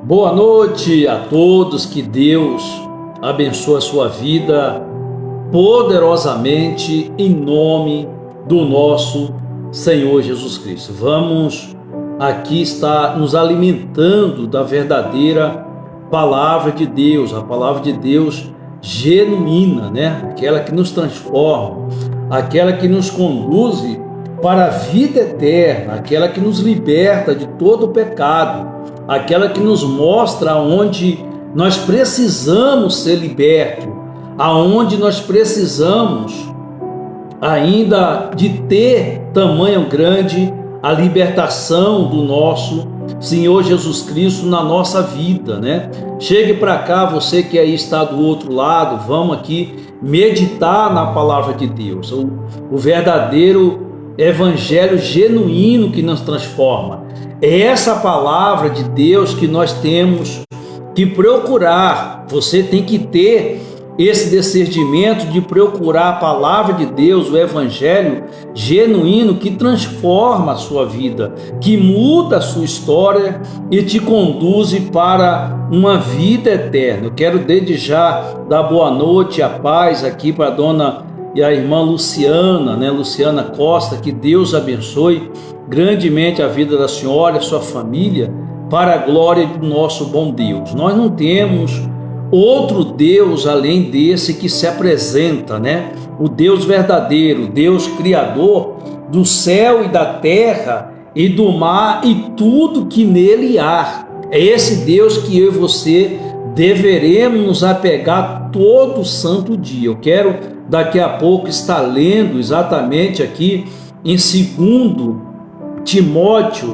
Boa noite a todos, que Deus abençoe a sua vida poderosamente em nome do nosso Senhor Jesus Cristo. Vamos aqui estar nos alimentando da verdadeira palavra de Deus, a palavra de Deus genuína, né? Aquela que nos transforma, aquela que nos conduz para a vida eterna, aquela que nos liberta de todo o pecado, aquela que nos mostra aonde nós precisamos ser libertos, aonde nós precisamos ainda de ter tamanho grande a libertação do nosso Senhor Jesus Cristo na nossa vida, né? Chegue para cá, você que aí está do outro lado, vamos aqui meditar na palavra de Deus, o verdadeiro evangelho genuíno que nos transforma. É essa palavra de Deus que nós temos que procurar. Você tem que ter esse discernimento de procurar a palavra de Deus, o evangelho genuíno que transforma a sua vida, que muda a sua história e te conduz para uma vida eterna. Eu quero desde já dar boa noite, a paz aqui para a dona e a irmã Luciana, né? Luciana Costa, que Deus abençoe grandemente a vida da senhora e a sua família, para a glória do nosso bom Deus. Nós não temos outro Deus além desse que se apresenta, né? O Deus verdadeiro, Deus criador do céu e da terra e do mar e tudo que nele há. É esse Deus que eu e você deveremos nos apegar todo santo dia. Eu quero daqui a pouco estar lendo exatamente aqui em 2 Timóteo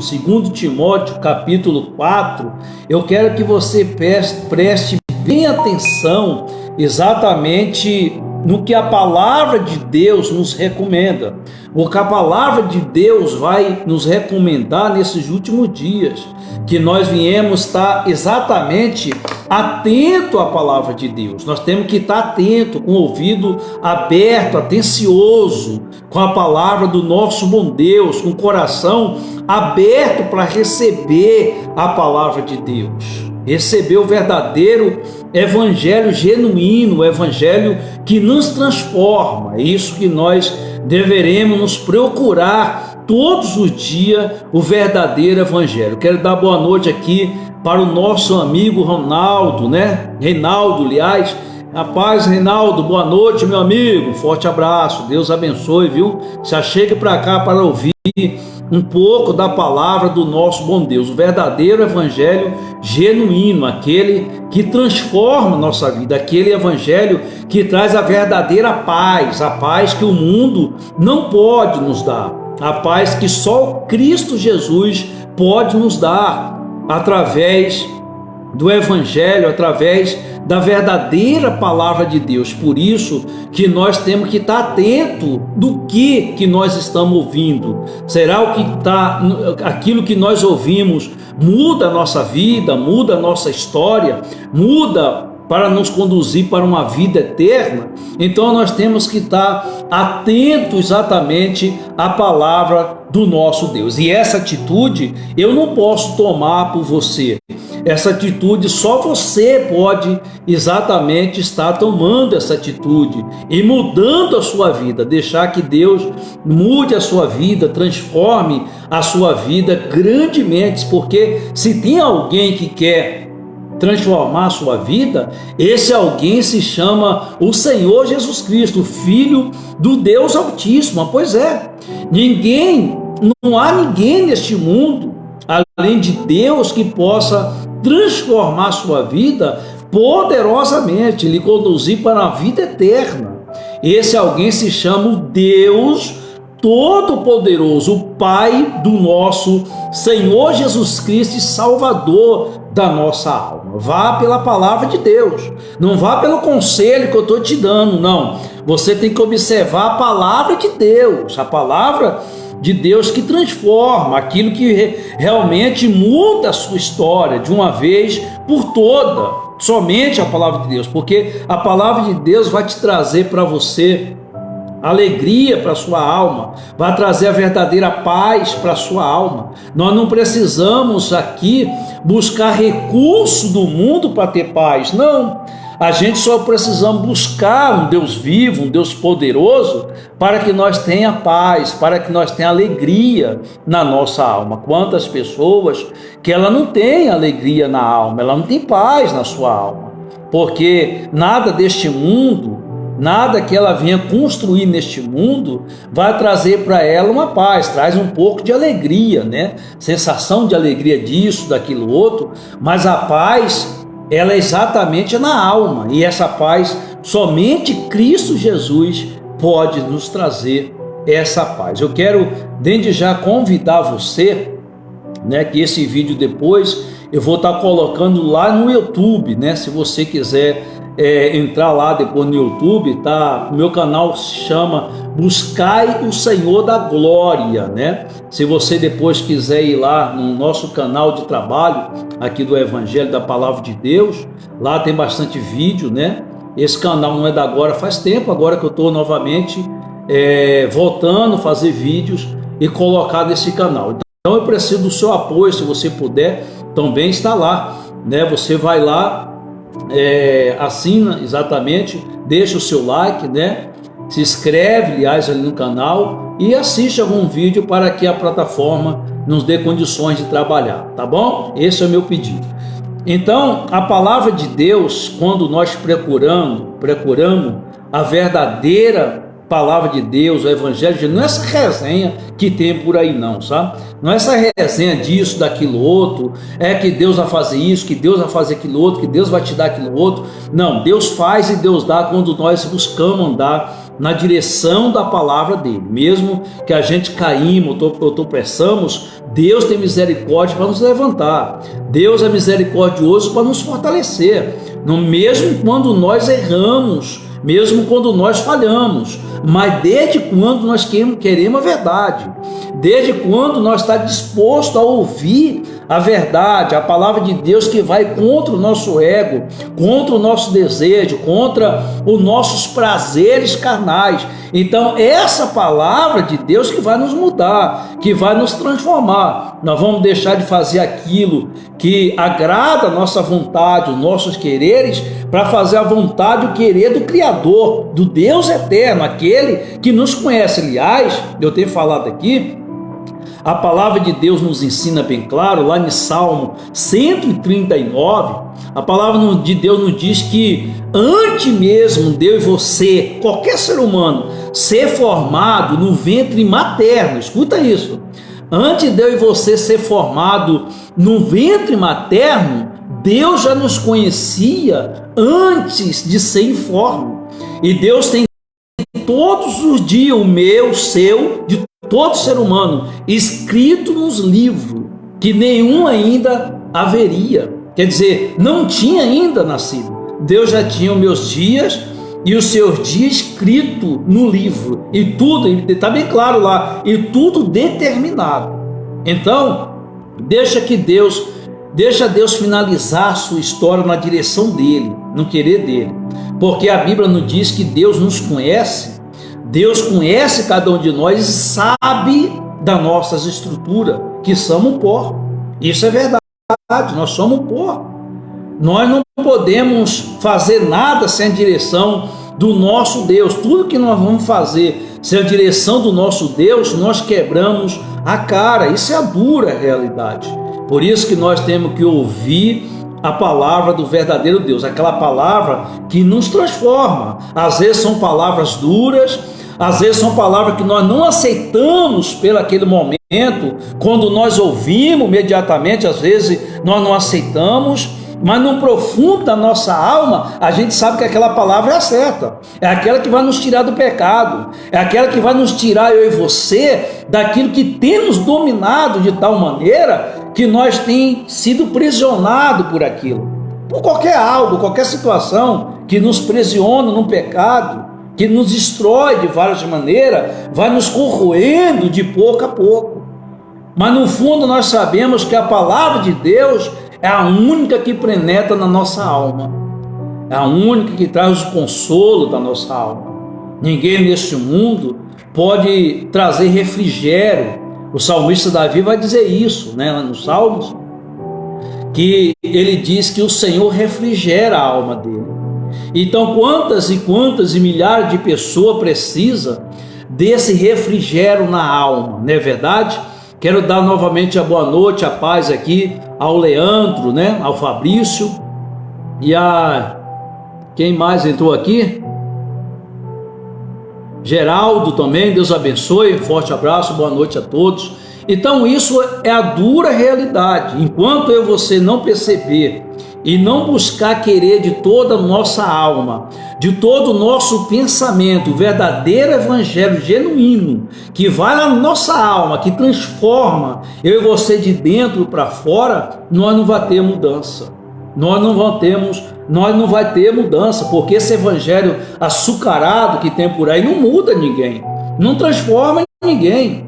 capítulo 4, eu quero que você preste bem atenção exatamente no que a palavra de Deus nos recomenda, o que a palavra de Deus vai nos recomendar nesses últimos dias, que nós viemos estar exatamente atento à palavra de Deus. Nós temos que estar atento, com o ouvido aberto, atencioso, com a palavra do nosso bom Deus, com o coração aberto para receber a palavra de Deus, receber o verdadeiro evangelho genuíno, o evangelho que nos transforma. É isso que nós deveremos nos procurar todos os dias, o verdadeiro evangelho. Quero dar boa noite aqui para o nosso amigo Ronaldo, né? Reinaldo, aliás. Rapaz, Reinaldo, boa noite, meu amigo. Forte abraço, Deus abençoe, viu? Já chegue para cá para ouvir um pouco da palavra do nosso bom Deus, o verdadeiro evangelho genuíno, aquele que transforma a nossa vida, aquele evangelho que traz a verdadeira paz, a paz que o mundo não pode nos dar, a paz que só Cristo Jesus pode nos dar, através do evangelho, através da verdadeira palavra de Deus. Por isso que nós temos que estar atento do que nós estamos ouvindo. Será o que aquilo que nós ouvimos muda a nossa vida, muda a nossa história, muda para nos conduzir para uma vida eterna? Então nós temos que estar atentos exatamente à palavra do nosso Deus. E essa atitude eu não posso tomar por você. Essa atitude só você pode exatamente estar tomando essa atitude e mudando a sua vida, deixar que Deus mude a sua vida, transforme a sua vida grandemente, porque se tem alguém que quer transformar a sua vida, esse alguém se chama o Senhor Jesus Cristo, Filho do Deus Altíssimo. Pois é, não há ninguém neste mundo, além de Deus, que possa transformar a sua vida poderosamente, lhe conduzir para a vida eterna. Esse alguém se chama o Deus Todo-Poderoso, o Pai do nosso Senhor Jesus Cristo e Salvador da nossa alma. Vá pela palavra de Deus, não vá pelo conselho que eu estou te dando, não. Você tem que observar a palavra de Deus, a palavra de Deus que transforma, aquilo que realmente muda a sua história de uma vez por toda. Somente a palavra de Deus, porque a palavra de Deus vai te trazer para você alegria para a sua alma, vai trazer a verdadeira paz para a sua alma. Nós não precisamos aqui buscar recurso do mundo para ter paz, não. A gente só precisamos buscar um Deus vivo, um Deus poderoso, para que nós tenha paz, para que nós tenha alegria na nossa alma. Quantas pessoas que ela não tem alegria na alma, ela não tem paz na sua alma, porque nada deste mundo, nada que ela venha construir neste mundo vai trazer para ela uma paz, traz um pouco de alegria, né? Sensação de alegria disso, daquilo outro, mas a paz, ela é exatamente na alma, e essa paz, somente Cristo Jesus pode nos trazer essa paz. Eu quero, desde já, convidar você, né, que esse vídeo depois eu vou estar colocando lá no YouTube, né? Se você quiser entrar lá depois no YouTube, tá? O meu canal se chama Buscai o Senhor da Glória, né? Se você depois quiser ir lá no nosso canal de trabalho aqui do Evangelho da Palavra de Deus, lá tem bastante vídeo, né? Esse canal não é da agora, faz tempo agora que eu estou novamente voltando a fazer vídeos e colocar nesse canal. Então eu preciso do seu apoio, se você puder, também está lá, né? Você vai lá, assina exatamente, deixa o seu like, né? Se inscreve, aliás, ali no canal e assiste algum vídeo para que a plataforma nos dê condições de trabalhar, tá bom? Esse é o meu pedido. Então, a palavra de Deus, quando nós procuramos a verdadeira palavra de Deus, o Evangelho de Deus, não é essa resenha que tem por aí não, sabe? Não é essa resenha disso, daquilo outro, que Deus vai fazer isso, que Deus vai fazer aquilo outro, que Deus vai te dar aquilo outro. Não, Deus faz e Deus dá quando nós buscamos andar na direção da palavra dele. Mesmo que a gente caímos ou tropeçamos, Deus tem misericórdia para nos levantar. Deus é misericordioso para nos fortalecer. Mesmo quando nós erramos, mesmo quando nós falhamos, mas desde quando nós queremos a verdade, desde quando nós estamos dispostos a ouvir a verdade, a palavra de Deus que vai contra o nosso ego, contra o nosso desejo, contra os nossos prazeres carnais. Então essa palavra de Deus que vai nos mudar, que vai nos transformar. Nós vamos deixar de fazer aquilo que agrada a nossa vontade, os nossos quereres, para fazer a vontade e o querer do Criador, do Deus eterno, aquele que nos conhece. Aliás, eu tenho falado aqui, a palavra de Deus nos ensina bem claro, lá em Salmo 139, a palavra de Deus nos diz que antes mesmo de eu e você, qualquer ser humano, ser formado no ventre materno, escuta isso, antes de eu e você ser formado no ventre materno, Deus já nos conhecia antes de ser informe. E Deus tem todos os dias o meu, o seu, de todo ser humano, escrito nos livros, que nenhum ainda haveria. Quer dizer, não tinha ainda nascido. Deus já tinha os meus dias e os seus dias escrito no livro. E tudo, está bem claro lá, e tudo determinado. Então, deixa Deus finalizar a sua história na direção dele, no querer dele. Porque a Bíblia nos diz que Deus nos conhece, Deus conhece cada um de nós e sabe das nossas estruturas, que somos pó. Isso é verdade, nós somos pó. Nós não podemos fazer nada sem a direção do nosso Deus. Tudo que nós vamos fazer sem a direção do nosso Deus, nós quebramos a cara. Isso é a dura realidade. Por isso que nós temos que ouvir a palavra do verdadeiro Deus, aquela palavra que nos transforma. Às vezes são palavras duras, às vezes são palavras que nós não aceitamos pelo aquele momento, quando nós ouvimos imediatamente, às vezes nós não aceitamos, mas no profundo da nossa alma, a gente sabe que aquela palavra é a certa, é aquela que vai nos tirar do pecado, é aquela que vai nos tirar, eu e você, daquilo que tem nos dominado de tal maneira que nós temos sido prisionados por aquilo, por qualquer algo, qualquer situação que nos prisiona no pecado, que nos destrói de várias maneiras, vai nos corroendo de pouco a pouco. Mas no fundo nós sabemos que a palavra de Deus é a única que penetra na nossa alma, é a única que traz o consolo da nossa alma. Ninguém neste mundo pode trazer refrigério. O salmista Davi vai dizer isso, né, nos Salmos, que ele diz que o Senhor refrigera a alma dele. Então, quantas e quantas e milhares de pessoas precisam desse refrigério na alma, não é verdade? Quero dar novamente a boa noite, a paz aqui ao Leandro, né, ao Fabrício e a... quem mais entrou aqui? Geraldo também, Deus abençoe, forte abraço, boa noite a todos. Então isso é a dura realidade. Enquanto eu e você não perceber e não buscar querer de toda a nossa alma, de todo o nosso pensamento, o verdadeiro evangelho genuíno, que vai na nossa alma, que transforma eu e você de dentro para fora, nós não vamos ter mudança. Nós não vai ter mudança, porque esse evangelho açucarado que tem por aí não muda ninguém, não transforma ninguém.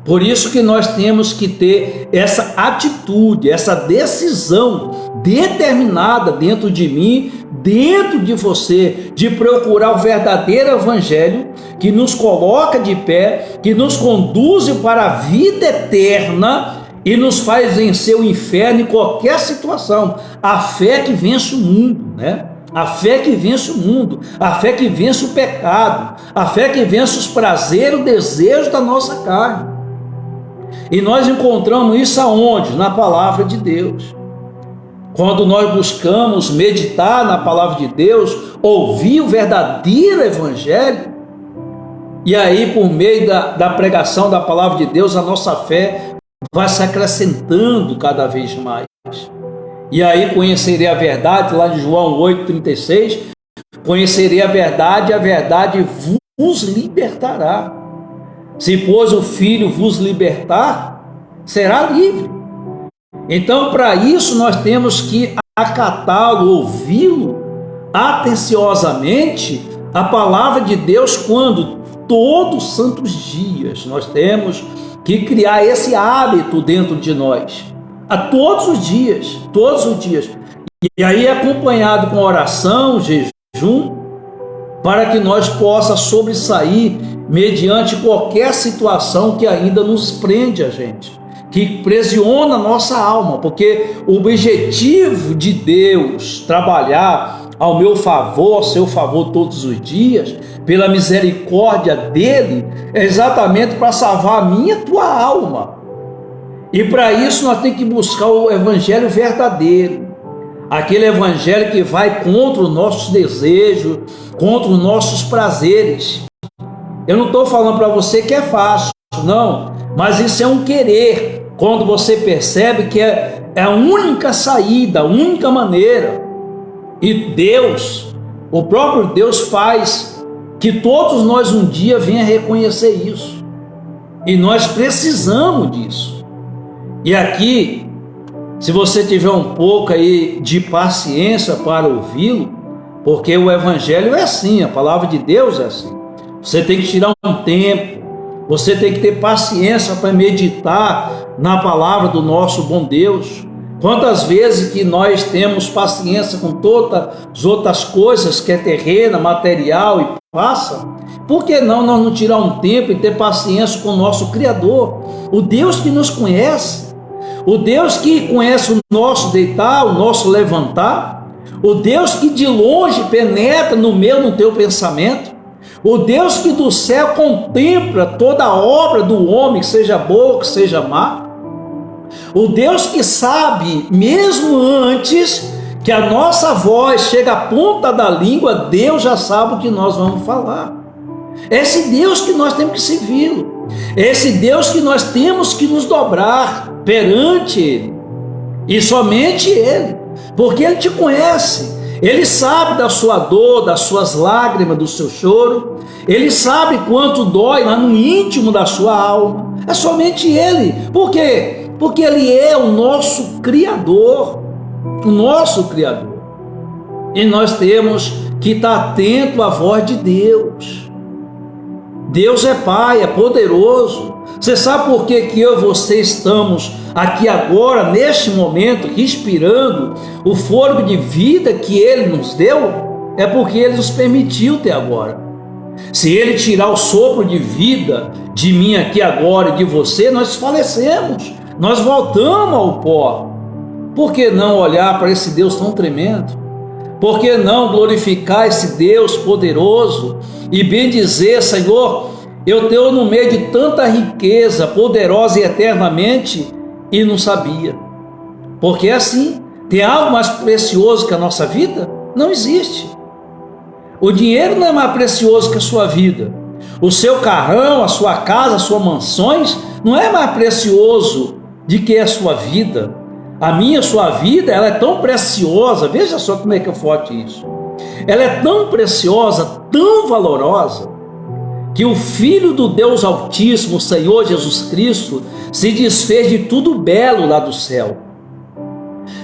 Por isso que nós temos que ter essa atitude, essa decisão determinada dentro de mim, dentro de você, de procurar o verdadeiro evangelho que nos coloca de pé, que nos conduz para a vida eterna e nos faz vencer o inferno em qualquer situação. A fé que vence o mundo, né? A fé que vence o mundo, a fé que vence o pecado, a fé que vence os prazeres, o desejo da nossa carne. E nós encontramos isso aonde? Na palavra de Deus. Quando nós buscamos meditar na palavra de Deus, ouvir o verdadeiro evangelho, e aí por meio da pregação da palavra de Deus, a nossa fé vai se acrescentando cada vez mais. E aí conhecerei a verdade, lá de João 8,36, conhecerei a verdade vos libertará. Se pois o Filho vos libertar, será livre. Então, para isso, nós temos que acatá-lo, ouvi-lo atenciosamente, a palavra de Deus, quando todos os santos dias nós temos que criar esse hábito dentro de nós, a todos os dias, e aí acompanhado com oração, jejum, para que nós possa sobressair mediante qualquer situação que ainda nos prende a gente, que presiona a nossa alma, porque o objetivo de Deus trabalhar ao meu favor, ao seu favor todos os dias, pela misericórdia dele, é exatamente para salvar a minha e a tua alma. E para isso nós temos que buscar o evangelho verdadeiro, aquele evangelho que vai contra os nossos desejos, contra os nossos prazeres. Eu não estou falando para você que é fácil, não, mas isso é um querer, quando você percebe que é a única saída, a única maneira. E Deus, o próprio Deus faz que todos nós um dia venham a reconhecer isso. E nós precisamos disso. E aqui, se você tiver um pouco aí de paciência para ouvi-lo, porque o evangelho é assim, a palavra de Deus é assim. Você tem que tirar um tempo, você tem que ter paciência para meditar na palavra do nosso bom Deus. Quantas vezes que nós temos paciência com todas as outras coisas que é terrena, material e passa, por que não nós não tirar um tempo e ter paciência com o nosso Criador, o Deus que nos conhece, o Deus que conhece o nosso deitar, o nosso levantar, o Deus que de longe penetra no teu pensamento, o Deus que do céu contempla toda a obra do homem, que seja boa, que seja má, o Deus que sabe, mesmo antes que a nossa voz chega à ponta da língua, Deus já sabe o que nós vamos falar. Esse Deus que nós temos que servir, esse Deus que nós temos que nos dobrar perante Ele, e somente Ele, porque Ele te conhece, Ele sabe da sua dor, das suas lágrimas, do seu choro, Ele sabe quanto dói lá no íntimo da sua alma, é somente Ele. Por quê? Porque Ele é o nosso Criador, e nós temos que estar atento à voz de Deus. Deus é Pai, é poderoso. Você sabe por que eu e você estamos aqui agora, neste momento, respirando o fôlego de vida que Ele nos deu? É porque Ele nos permitiu ter agora. Se Ele tirar o sopro de vida de mim aqui agora e de você, nós falecemos, nós voltamos ao pó. Por que não olhar para esse Deus tão tremendo? Por que não glorificar esse Deus poderoso e bendizer, Senhor, eu tenho no meio de tanta riqueza, poderosa e eternamente, e não sabia. Porque é assim, tem algo mais precioso que a nossa vida? Não existe. O dinheiro não é mais precioso que a sua vida. O seu carrão, a sua casa, as suas mansões, não é mais precioso do que a sua vida. A minha, a sua vida, ela é tão preciosa, veja só como é que é forte isso. Ela é tão preciosa, tão valorosa, que o Filho do Deus Altíssimo, o Senhor Jesus Cristo, se desfez de tudo belo lá do céu.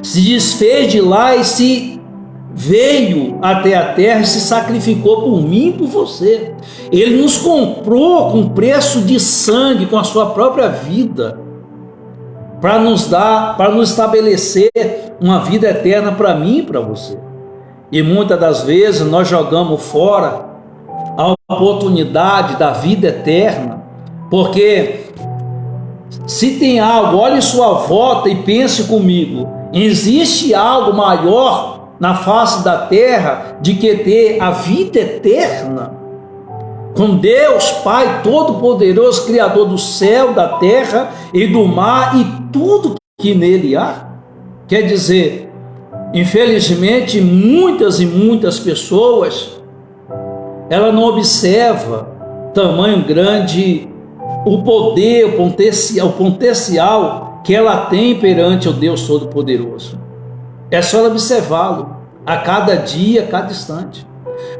Se desfez de lá e se veio até a terra e se sacrificou por mim e por você. Ele nos comprou com preço de sangue, com a sua própria vida, para nos estabelecer uma vida eterna para mim e para você. E muitas das vezes nós jogamos fora a oportunidade da vida eterna, porque se tem algo, olhe em sua volta e pense comigo, existe algo maior na face da terra de que ter a vida eterna com Deus Pai Todo-Poderoso, Criador do céu, da terra e do mar e tudo que nele há? Quer dizer, infelizmente, muitas e muitas pessoas, ela não observa tamanho grande o poder, o potencial que ela tem perante o Deus Todo-Poderoso. É só observá-lo a cada dia, a cada instante.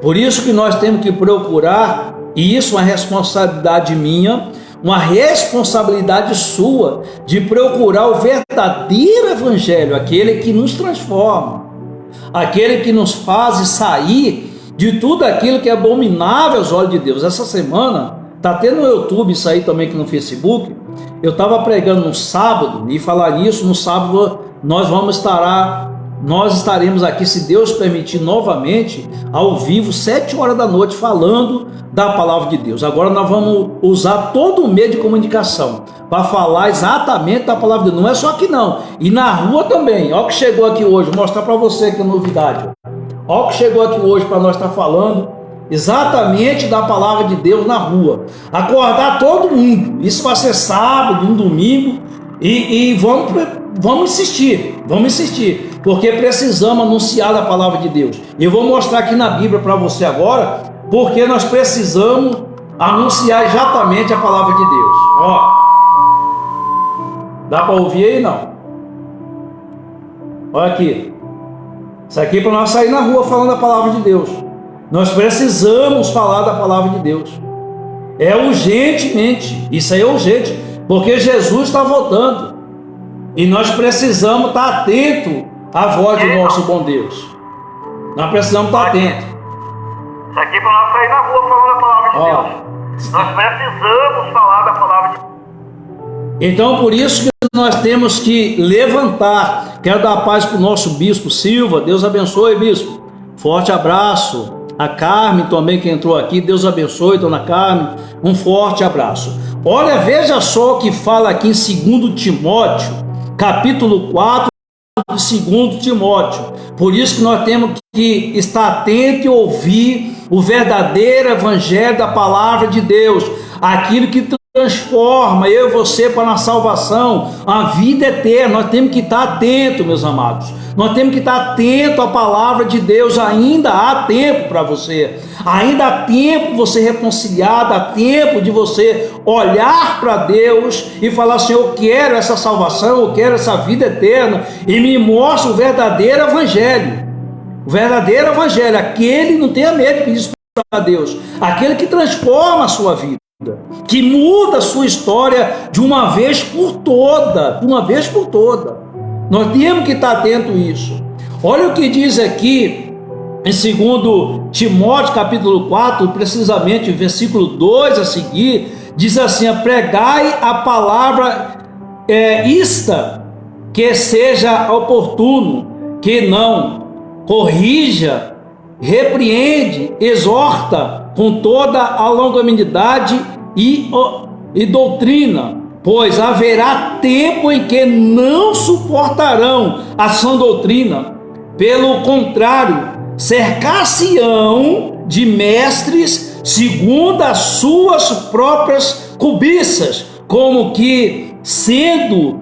Por isso que nós temos que procurar, e isso é uma responsabilidade minha, uma responsabilidade sua, de procurar o verdadeiro evangelho, aquele que nos transforma, aquele que nos faz sair de tudo aquilo que é abominável aos olhos de Deus. Essa semana está tendo no YouTube, isso aí também aqui no Facebook, eu estava pregando no sábado, e falar nisso, no sábado nós estaremos aqui, se Deus permitir, novamente, ao vivo, 7 horas da noite, falando da palavra de Deus. Agora nós vamos usar todo o meio de comunicação para falar exatamente da palavra de Deus. Não é só aqui não, e na rua também. Olha o que chegou aqui hoje, vou mostrar para você que é novidade. Olha o que chegou aqui hoje para nós estar falando exatamente da palavra de Deus na rua. Acordar todo mundo, isso vai ser sábado, um domingo, e vamos insistir, porque precisamos anunciar a palavra de Deus. Eu vou mostrar aqui na Bíblia para você agora, porque nós precisamos anunciar exatamente a palavra de Deus. Ó, dá para ouvir aí não? Olha aqui, isso aqui é para nós sair na rua falando a palavra de Deus. Nós precisamos falar da palavra de Deus. É urgentemente, isso aí é urgente, porque Jesus está voltando. E nós precisamos estar atentos à voz do nosso bom Deus. Nós precisamos estar atentos. Isso aqui é para nós sair na rua falando a palavra de Deus. Nós precisamos falar da palavra de Deus. Então, por isso que nós temos que levantar. Quero dar paz para o nosso bispo Silva. Deus abençoe, bispo. Forte abraço. A Carmen também que entrou aqui. Deus abençoe, dona Carmen. Um forte abraço. Olha, veja só o que fala aqui em 2 Timóteo, capítulo 4 de 2 Timóteo. Por isso que nós temos que estar atento e ouvir o verdadeiro evangelho da palavra de Deus, aquilo que transforma eu e você para a salvação, a vida eterna. Nós temos que estar atentos, meus amados. Nós temos que estar atentos à palavra de Deus. Ainda há tempo para você, ainda há tempo de você reconciliar, há tempo de você olhar para Deus e falar assim: eu quero essa salvação, eu quero essa vida eterna, e me mostra o verdadeiro evangelho. O verdadeiro evangelho, aquele, não tenha medo de pedir isso para Deus, aquele que transforma a sua vida, que muda a sua história de uma vez por toda, Nós temos que estar atento a isso. Olha o que diz aqui em 2 Timóteo capítulo 4, precisamente versículo 2 a seguir, diz assim: pregai a palavra esta, que seja oportuno, que não corrija, repreende, exorta com toda a longanimidade e doutrina, pois haverá tempo em que não suportarão a sã doutrina. Pelo contrário, cercar-se-ão de mestres segundo as suas próprias cobiças, como que sendo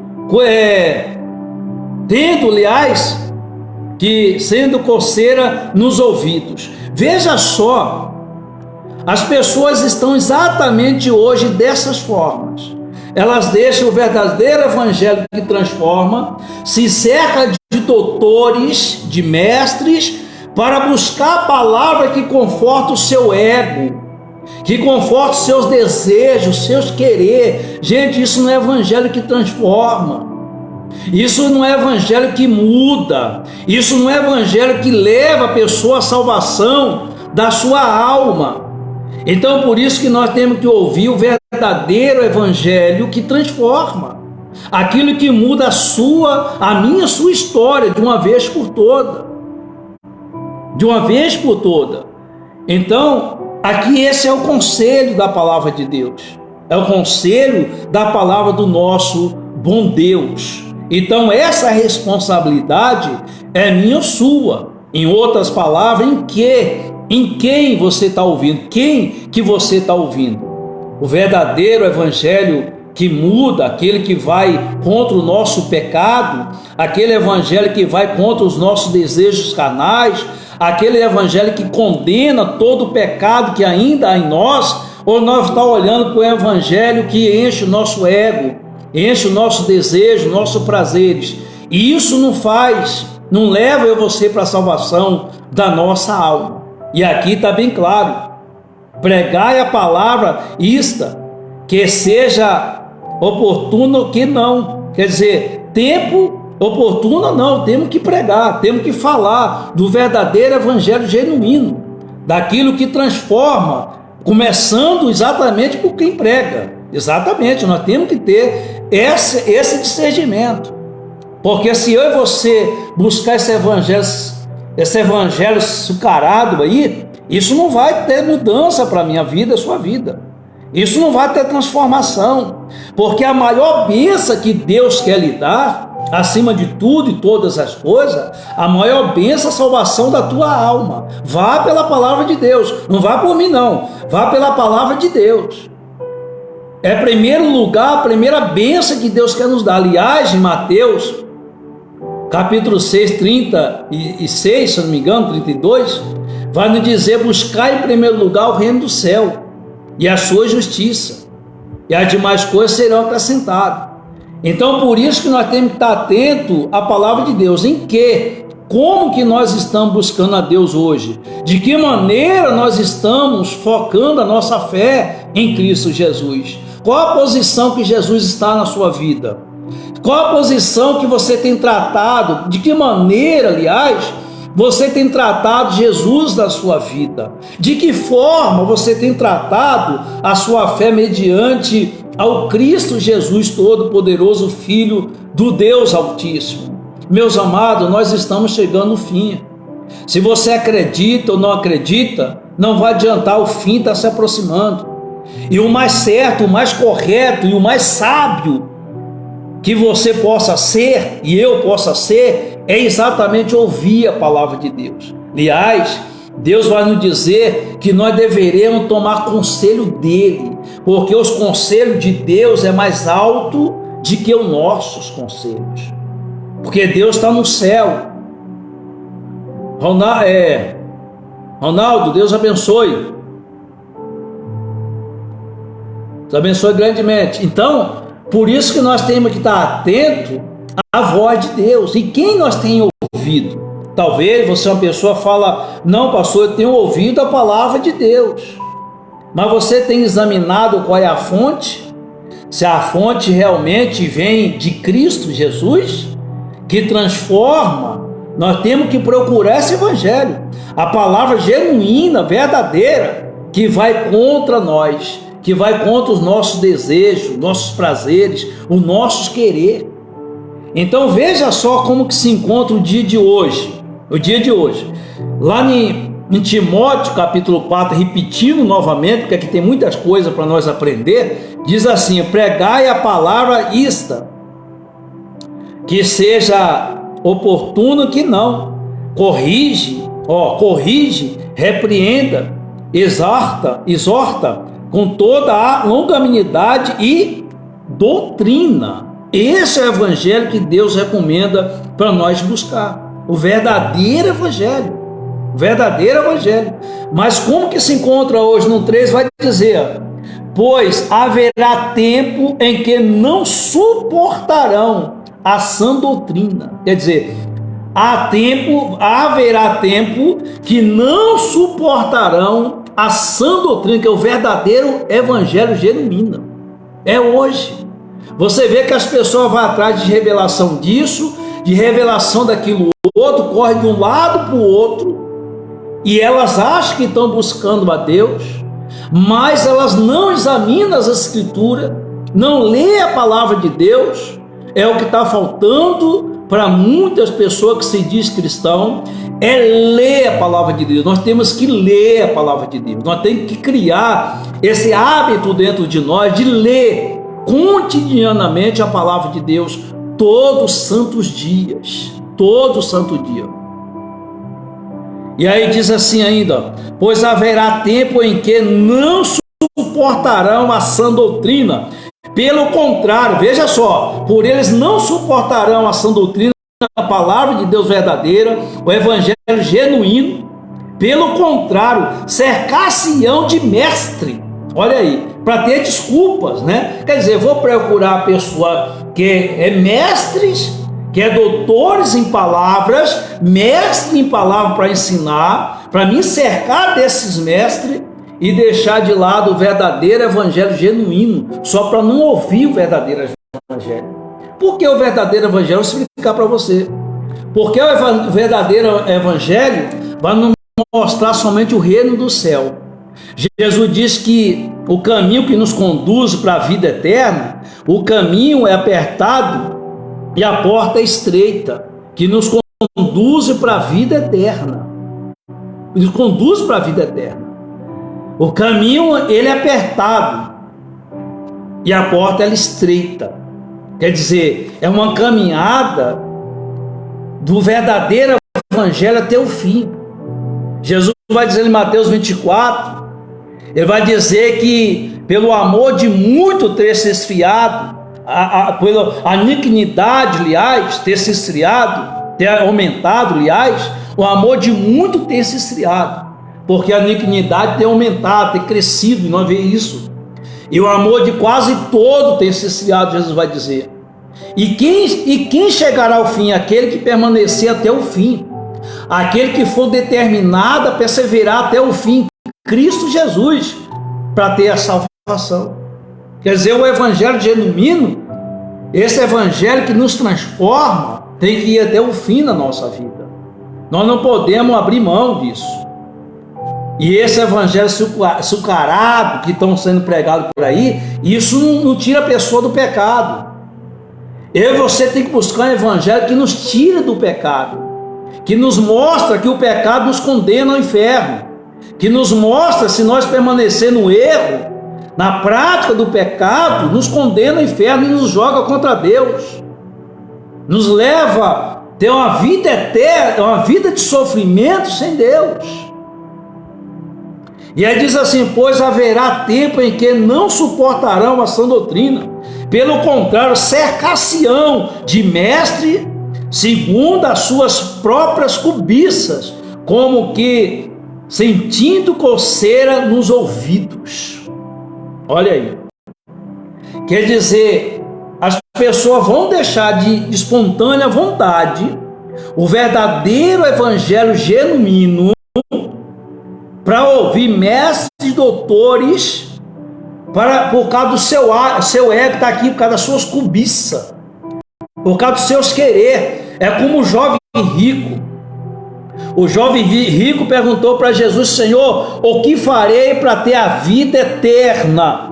coceira nos ouvidos. Veja só, as pessoas estão exatamente hoje dessas formas. Elas deixam o verdadeiro evangelho que transforma, se cerca de doutores, de mestres, para buscar a palavra que conforta o seu ego, que conforta os seus desejos, seus querer. Gente, isso não é evangelho que transforma. Isso não é evangelho que muda. Isso não é evangelho que leva a pessoa à salvação da sua alma. Então, por isso que nós temos que ouvir o verdadeiro evangelho que transforma. Aquilo que muda a minha história de uma vez por toda. De uma vez por toda. Então, aqui esse é o conselho da palavra de Deus. É o conselho da palavra do nosso bom Deus. Então, essa responsabilidade é minha ou sua. Em outras palavras, em quem você está ouvindo? Quem que você está ouvindo? O verdadeiro evangelho que muda, aquele que vai contra o nosso pecado, aquele evangelho que vai contra os nossos desejos carnais, aquele evangelho que condena todo o pecado que ainda há em nós, ou nós estamos olhando para o evangelho que enche o nosso ego, enche o nosso desejo, nossos prazeres, e isso não leva eu e você para a salvação da nossa alma. E aqui está bem claro: pregai a palavra que seja oportuno que não, quer dizer, tempo oportuno não, temos que pregar, temos que falar do verdadeiro evangelho genuíno, daquilo que transforma, começando exatamente por quem prega. Exatamente, nós temos que ter esse discernimento, porque se eu e você buscar esse evangelho açucarado aí, isso não vai ter mudança para a minha vida, a sua vida. Isso não vai ter transformação, porque a maior bênção que Deus quer lhe dar, acima de tudo e todas as coisas, a maior bênção é a salvação da tua alma. Vá pela palavra de Deus, não vá por mim não, vá pela palavra de Deus. É primeiro lugar, a primeira bênção que Deus quer nos dar. Aliás, em Mateus capítulo 6, 36, se não me engano, 32, vai nos dizer: buscar em primeiro lugar o reino do céu e a sua justiça, e as demais coisas serão acrescentadas. Então, por isso que nós temos que estar atento à palavra de Deus. Como que nós estamos buscando a Deus hoje? De que maneira nós estamos focando a nossa fé em Cristo Jesus? Qual a posição que Jesus está na sua vida? Qual a posição que você tem tratado? De que maneira, aliás, você tem tratado Jesus na sua vida? De que forma você tem tratado a sua fé mediante ao Cristo Jesus Todo-Poderoso, Filho do Deus Altíssimo? Meus amados, nós estamos chegando no fim. Se você acredita ou não acredita, não vai adiantar, o fim está se aproximando. E o mais certo, o mais correto e o mais sábio que você possa ser e eu possa ser é exatamente ouvir a palavra de Deus. Aliás, Deus vai nos dizer que nós deveremos tomar conselho dele, porque os conselhos de Deus é mais alto do que os nossos conselhos, porque Deus está no céu. Ronaldo, Deus abençoe. Deus abençoe grandemente. Então, por isso que nós temos que estar atentos à voz de Deus. E quem nós temos ouvido? Talvez você é uma pessoa que fala: não, pastor, eu tenho ouvido a palavra de Deus. Mas você tem examinado qual é a fonte? Se a fonte realmente vem de Cristo Jesus, que transforma, nós temos que procurar esse evangelho, a palavra genuína, verdadeira, que vai contra nós, que vai contra os nossos desejos, nossos prazeres, os nossos querer. Então veja só como que se encontra o dia de hoje. O dia de hoje, lá em em Timóteo, capítulo 4, repetindo novamente, porque aqui tem muitas coisas para nós aprender, diz assim: pregai a palavra esta, que seja oportuno, que não, corrige, repreenda, exorta com toda a longanimidade e doutrina. Esse é o evangelho que Deus recomenda para nós buscar, o verdadeiro evangelho. Verdadeiro evangelho. Mas como que se encontra hoje no 3? Vai dizer: pois haverá tempo em que não suportarão a sã doutrina. Quer dizer, haverá tempo que não suportarão a sã doutrina, que é o verdadeiro evangelho genuíno. É hoje. Você vê que as pessoas vão atrás de revelação disso, de revelação daquilo outro, corre de um lado para o outro, e elas acham que estão buscando a Deus, mas elas não examinam as Escrituras, não lê a palavra de Deus. É o que está faltando para muitas pessoas que se diz cristão, é ler a palavra de Deus. Nós temos que ler a palavra de Deus, nós temos que criar esse hábito dentro de nós de ler cotidianamente a palavra de Deus, todos os santos dias, todo santo dia. E aí diz assim ainda: pois haverá tempo em que não suportarão a sã doutrina. Pelo contrário, veja só, por eles não suportarão a sã doutrina, a palavra de Deus verdadeira, o evangelho genuíno. Pelo contrário, cercar-se-ão de mestre. Olha aí, para ter desculpas, né? Quer dizer, vou procurar a pessoa que é mestres, que é doutores em palavras, mestre em palavra para ensinar, para me cercar desses mestres e deixar de lado o verdadeiro evangelho genuíno, só para não ouvir o verdadeiro evangelho. Por que o verdadeiro evangelho? Eu vou explicar para você. Porque o verdadeiro evangelho vai nos mostrar somente o reino do céu. Jesus diz que o caminho que nos conduz para a vida eterna, o caminho é apertado e a porta é estreita, que nos conduz para a vida eterna. Nos conduz para a vida eterna. O caminho ele é apertado e a porta é estreita. Quer dizer, é uma caminhada do verdadeiro evangelho até o fim. Jesus vai dizer em Mateus 24, ele vai dizer que pelo amor de muito ter se esfriado, pela iniquidade, aliás, ter se esfriado, ter aumentado, aliás, o amor de muito ter se esfriado, porque a iniquidade tem aumentado, tem crescido, e nós vemos isso. E o amor de quase todo tem se esfriado, Jesus vai dizer. E quem chegará ao fim? Aquele que permanecer até o fim, aquele que for determinado a perseverar até o fim, Cristo Jesus, para ter a salvação. Quer dizer, o evangelho genuíno, esse evangelho que nos transforma, tem que ir até o fim na nossa vida. Nós não podemos abrir mão disso. E esse evangelho açucarado que estão sendo pregados por aí, isso não tira a pessoa do pecado. Eu e você tem que buscar um evangelho que nos tira do pecado, que nos mostra que o pecado nos condena ao inferno, que nos mostra, se nós permanecer no erro, na prática do pecado, nos condena ao inferno e nos joga contra Deus, nos leva a ter uma vida eterna, uma vida de sofrimento sem Deus. E aí diz assim: pois haverá tempo em que não suportarão a sã doutrina, pelo contrário, cercar-se-ão de mestre segundo as suas próprias cobiças, como que sentindo coceira nos ouvidos. Olha aí, quer dizer, as pessoas vão deixar de espontânea vontade o verdadeiro evangelho genuíno para ouvir mestres, doutores, por causa do seu ego está aqui, por causa das suas cobiças, por causa dos seus querer. É como o jovem rico. O jovem rico perguntou para Jesus: Senhor, o que farei para ter a vida eterna?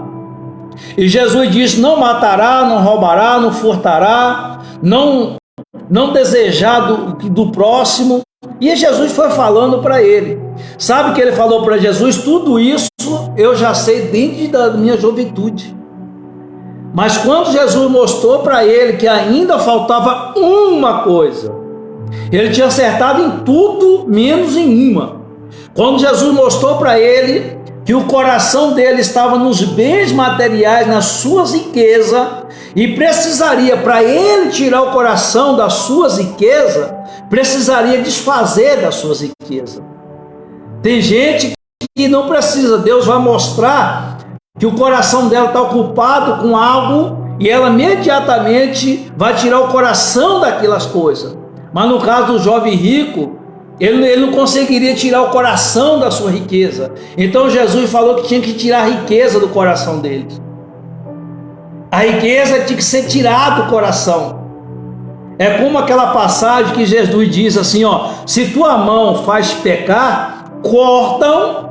E Jesus disse: não matará, não roubará, não furtará, não desejar do próximo, E Jesus foi falando para ele. Sabe o que ele falou para Jesus? Tudo isso eu já sei desde da minha juventude. Mas quando Jesus mostrou para ele que ainda faltava uma coisa, ele tinha acertado em tudo menos em uma. Quando Jesus mostrou para ele que o coração dele estava nos bens materiais, nas suas riquezas, e precisaria, para ele tirar o coração das suas riquezas, precisaria desfazer das suas riquezas. Tem gente que não precisa, Deus vai mostrar que o coração dela está ocupado com algo e ela imediatamente vai tirar o coração daquelas coisas. Mas no caso do jovem rico, ele não conseguiria tirar o coração da sua riqueza. Então Jesus falou que tinha que tirar a riqueza do coração dele. A riqueza tinha que ser tirada do coração. É como aquela passagem que Jesus diz assim, ó: se tua mão faz pecar, cortam,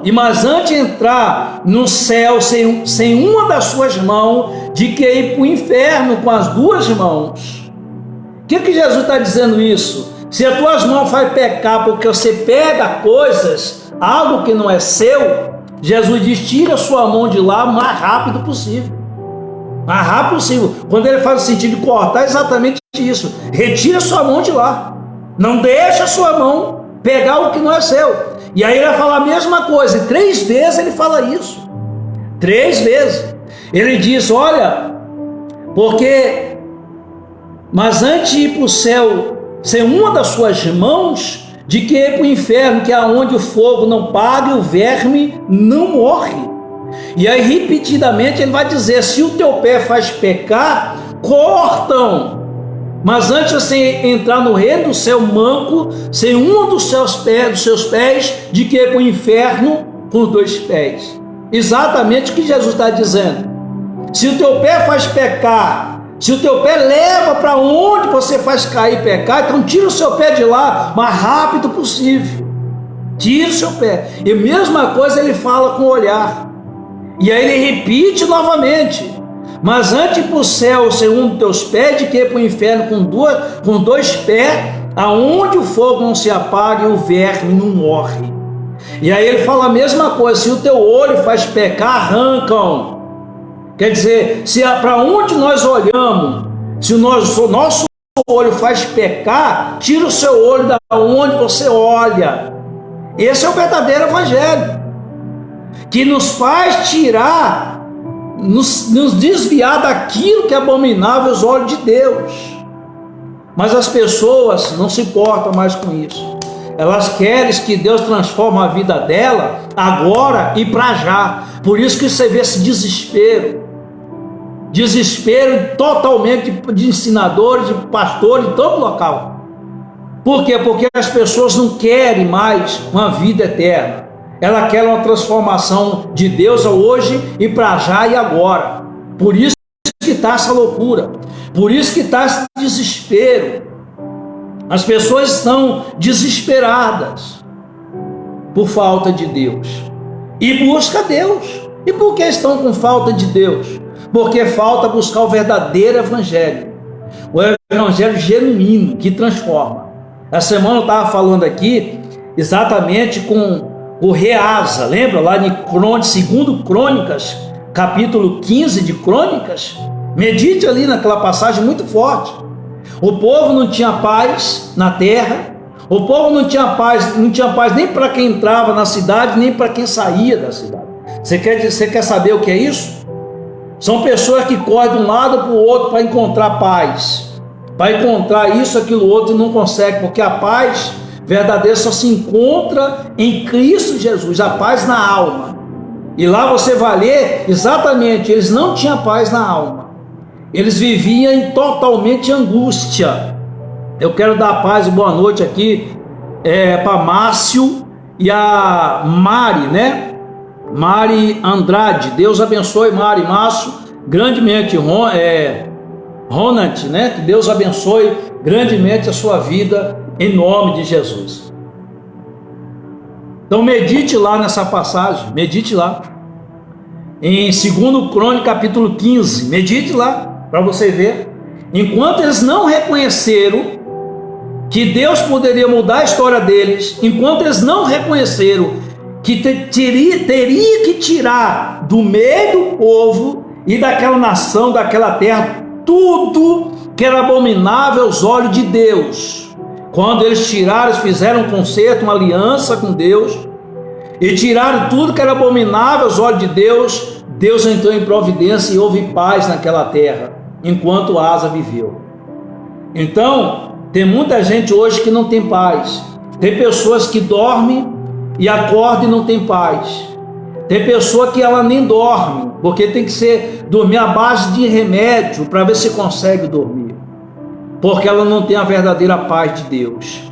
e mas antes de entrar no céu sem uma das suas mãos, de que ir para o inferno com as duas mãos. O que Jesus está dizendo isso? Se as tuas mãos faz pecar porque você pega coisas, algo que não é seu, Jesus diz: tira a sua mão de lá o mais rápido possível. Mais rápido possível. Quando ele faz o sentido de cortar, é exatamente isso. Retira a sua mão de lá. Não deixa a sua mão pegar o que não é seu. E aí ele vai falar a mesma coisa. E 3 vezes ele fala isso. 3 vezes. Ele diz: olha, porque, mas antes de ir para o céu sem uma das suas mãos, de que ir para o inferno, que é onde o fogo não paga e o verme não morre. E aí repetidamente ele vai dizer: se o teu pé faz pecar, cortam. Mas antes de você entrar no reino do céu manco, sem um dos seus pés, de que ir para o inferno com os 2 pés. Exatamente o que Jesus está dizendo. Se o teu pé faz pecar, se o teu pé leva para onde você faz cair e pecar, então tira o seu pé de lá o mais rápido possível. Tira o seu pé. E a mesma coisa ele fala com o olhar. E aí ele repite novamente: mas antes para o céu sem um dos teus pés, de que ir para o inferno com 2 pés, aonde o fogo não se apaga e o verme não morre. E aí ele fala a mesma coisa: se o teu olho faz pecar, arrancam. Quer dizer, se para onde nós olhamos, se o nosso olho faz pecar, tira o seu olho da onde você olha. Esse é o verdadeiro evangelho, que nos faz tirar, nos desviar daquilo que é abominável aos olhos de Deus. Mas as pessoas não se importam mais com isso. Elas querem que Deus transforme a vida dela agora e para já. Por isso que você vê esse desespero totalmente de ensinadores, de pastores em todo local. Por quê? Porque as pessoas não querem mais uma vida eterna. Ela quer uma transformação de Deus hoje e para já e agora. Por isso que está essa loucura. Por isso que está esse desespero. As pessoas estão desesperadas por falta de Deus e busca Deus. E por que estão com falta de Deus? Porque falta buscar o verdadeiro evangelho, o evangelho genuíno que transforma. Essa semana eu estava falando aqui exatamente com o rei Asa, lembra lá em 2 Crônicas, capítulo 15 de Crônicas? Medite ali naquela passagem muito forte. O povo não tinha paz na terra, o povo não tinha paz nem para quem entrava na cidade, nem para quem saía da cidade. Você quer saber o que é isso? São pessoas que correm de um lado para o outro para encontrar paz, para encontrar isso, aquilo, outro, e não consegue, porque a paz verdadeira só se encontra em Cristo Jesus, a paz na alma. E lá você vai ler exatamente, eles não tinham paz na alma, eles viviam em totalmente angústia. Eu quero dar paz e boa noite aqui para Márcio e a Mari, né? Mari Andrade, Deus abençoe Mari e Márcio grandemente. Ronald, né? Que Deus abençoe grandemente a sua vida em nome de Jesus. Então medite lá nessa passagem, medite lá em 2 Crônicas capítulo 15, medite lá para você ver. Enquanto eles não reconheceram que Deus poderia mudar a história deles, enquanto eles não reconheceram que teria que tirar do meio do povo e daquela nação, daquela terra, tudo que era abominável aos olhos de Deus. Quando eles tiraram, eles fizeram um concerto, uma aliança com Deus, e tiraram tudo que era abominável aos olhos de Deus, Deus entrou em providência e houve paz naquela terra, enquanto Asa viveu. Então, tem muita gente hoje que não tem paz. Tem pessoas que dormem e acordam e não tem paz. Tem pessoa que ela nem dorme, porque tem que dormir à base de remédio para ver se consegue dormir, porque ela não tem a verdadeira paz de Deus.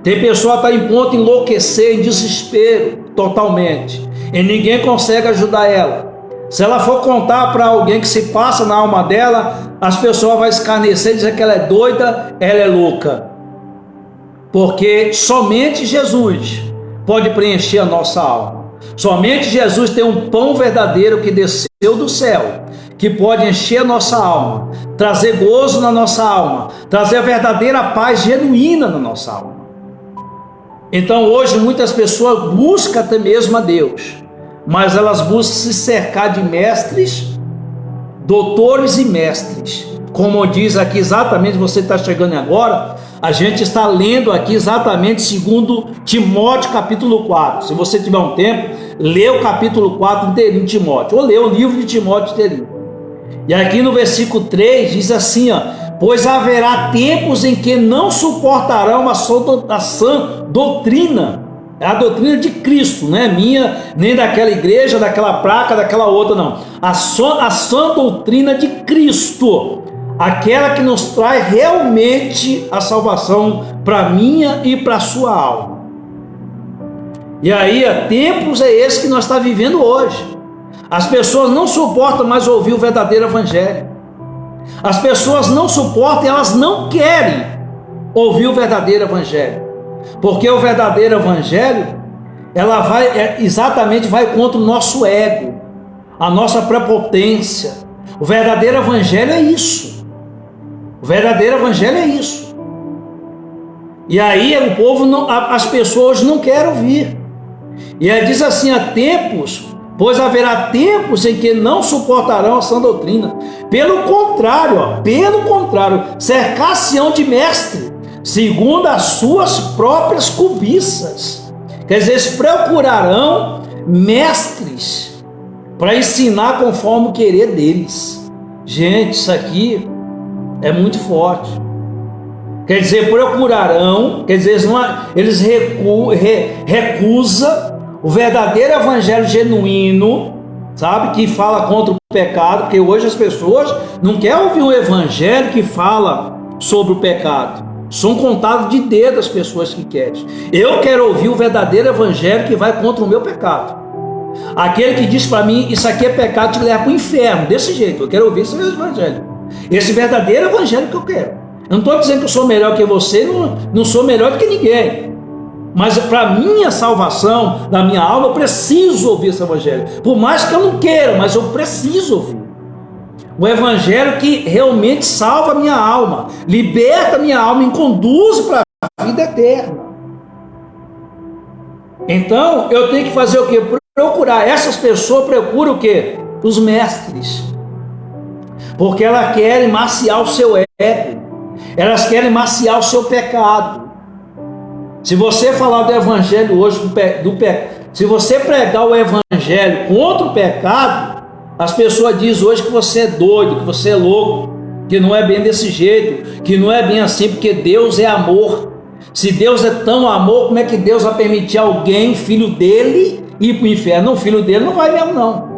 Tem pessoa que está em ponto de enlouquecer, em desespero totalmente, e ninguém consegue ajudar ela. Se ela for contar para alguém que se passa na alma dela, as pessoas vão escarnecer, dizer que ela é doida, ela é louca. Porque somente Jesus pode preencher a nossa alma. Somente Jesus tem um pão verdadeiro que desceu do céu, que pode encher a nossa alma, trazer gozo na nossa alma, trazer a verdadeira paz genuína na nossa alma. Então hoje muitas pessoas buscam até mesmo a Deus, mas elas buscam se cercar de mestres, doutores e mestres. Como diz aqui exatamente, você está chegando agora, a gente está lendo aqui exatamente segundo Timóteo capítulo 4. Se você tiver um tempo, lê o capítulo 4 inteirinho de Timóteo, ou lê o livro de Timóteo inteirinho. E aqui no versículo 3 diz assim, pois haverá tempos em que não suportarão a sã doutrina. É a doutrina de Cristo, não é minha, nem daquela igreja, daquela placa, daquela outra, não. A sã doutrina de Cristo, aquela que nos traz realmente a salvação para minha e para a sua alma. E aí, tempos é esse que nós estamos vivendo hoje. As pessoas não suportam mais ouvir o verdadeiro evangelho. As pessoas não suportam, elas não querem ouvir o verdadeiro evangelho. Porque o verdadeiro evangelho, ela exatamente vai contra o nosso ego, a nossa prepotência. O verdadeiro evangelho é isso. O verdadeiro evangelho é isso. E aí o povo, as pessoas não querem ouvir. E aí diz assim, há tempos, pois haverá tempos em que não suportarão a sã doutrina. Pelo contrário, cercar-se-ão de mestre, segundo as suas próprias cobiças. Quer dizer, eles procurarão mestres para ensinar conforme o querer deles. Gente, isso aqui é muito forte. Quer dizer, procurarão, quer dizer, eles recusam o verdadeiro evangelho genuíno, sabe, que fala contra o pecado, porque hoje as pessoas não querem ouvir um evangelho que fala sobre o pecado. São contados de dedo as pessoas que querem. Eu quero ouvir o verdadeiro evangelho que vai contra o meu pecado. Aquele que diz para mim, isso aqui é pecado, te leva para o inferno. Desse jeito, eu quero ouvir esse mesmo evangelho. Esse verdadeiro evangelho que eu quero. Eu não estou dizendo que eu sou melhor que você, não sou melhor do que ninguém. Mas para minha salvação, da minha alma, eu preciso ouvir esse evangelho. Por mais que eu não queira, mas eu preciso ouvir. O evangelho que realmente salva a minha alma, liberta a minha alma e me conduz para a vida eterna. Então, eu tenho que fazer o quê? Procurar. Essas pessoas procuram o quê? Os mestres. Porque elas querem maciar o seu ego. Elas querem maciar o seu pecado. Se você falar do evangelho hoje, se você pregar o evangelho contra o pecado, as pessoas dizem hoje que você é doido, que você é louco, que não é bem desse jeito, que não é bem assim, porque Deus é amor. Se Deus é tão amor, como é que Deus vai permitir alguém, filho dele, ir para o inferno? Não, o filho dele não vai mesmo não.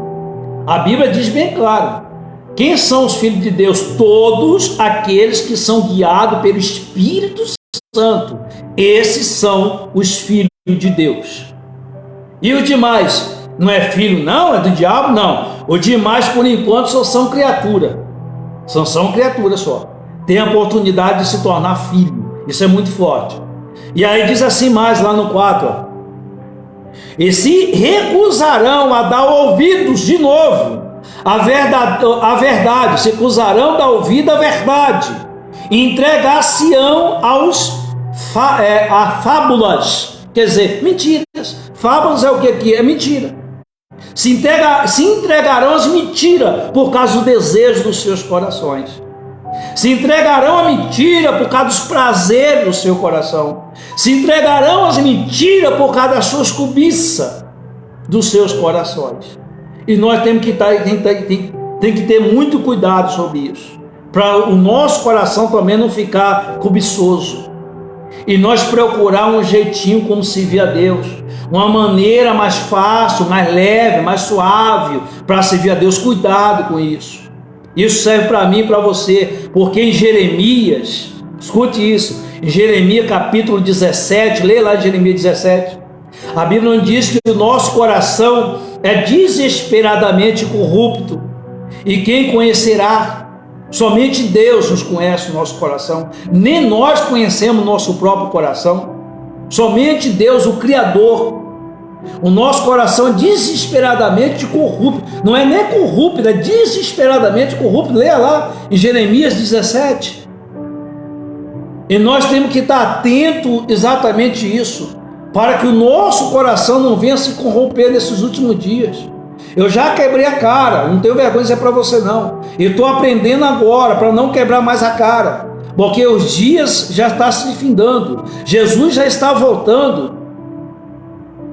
A Bíblia diz bem claro, quem são os filhos de Deus? Todos aqueles que são guiados pelo Espírito Santo. Esses são os filhos de Deus. E os demais? Não é filho não? É do diabo? Não. Os demais por enquanto só são criatura. São criaturas só. Tem a oportunidade de se tornar filho. Isso é muito forte. E aí diz assim mais lá no 4. E se recusarão a dar ouvidos de novo a verdade, se recusarão a dar ouvido à verdade, entregar-se-ão aos a fábulas, quer dizer, mentiras. Fábulas é o que é mentira. Se entregarão às mentiras por causa do desejo dos seus corações. Se entregarão à mentira por causa dos prazeres do seu coração. Se entregarão às mentiras por causa das suas cobiças dos seus corações. E nós temos que ter muito cuidado sobre isso, para o nosso coração também não ficar cobiçoso. E nós procurar um jeitinho como servir a Deus, uma maneira mais fácil, mais leve, mais suave para servir a Deus. Cuidado com isso. Isso serve para mim e para você, porque em Jeremias, escute isso, em Jeremias capítulo 17, lê lá Jeremias 17, a Bíblia não diz que o nosso coração é desesperadamente corrupto, e quem conhecerá? Somente Deus nos conhece o nosso coração, nem nós conhecemos o nosso próprio coração, somente Deus, o Criador. O nosso coração é desesperadamente corrupto, não é nem corrupto, é desesperadamente corrupto. Leia lá em Jeremias 17. E nós temos que estar atento exatamente isso, para que o nosso coração não venha se corromper nesses últimos dias. Eu já quebrei a cara, não tenho vergonha de dizer para você não. Eu estou aprendendo agora para não quebrar mais a cara, porque os dias já estão se findando, Jesus já está voltando.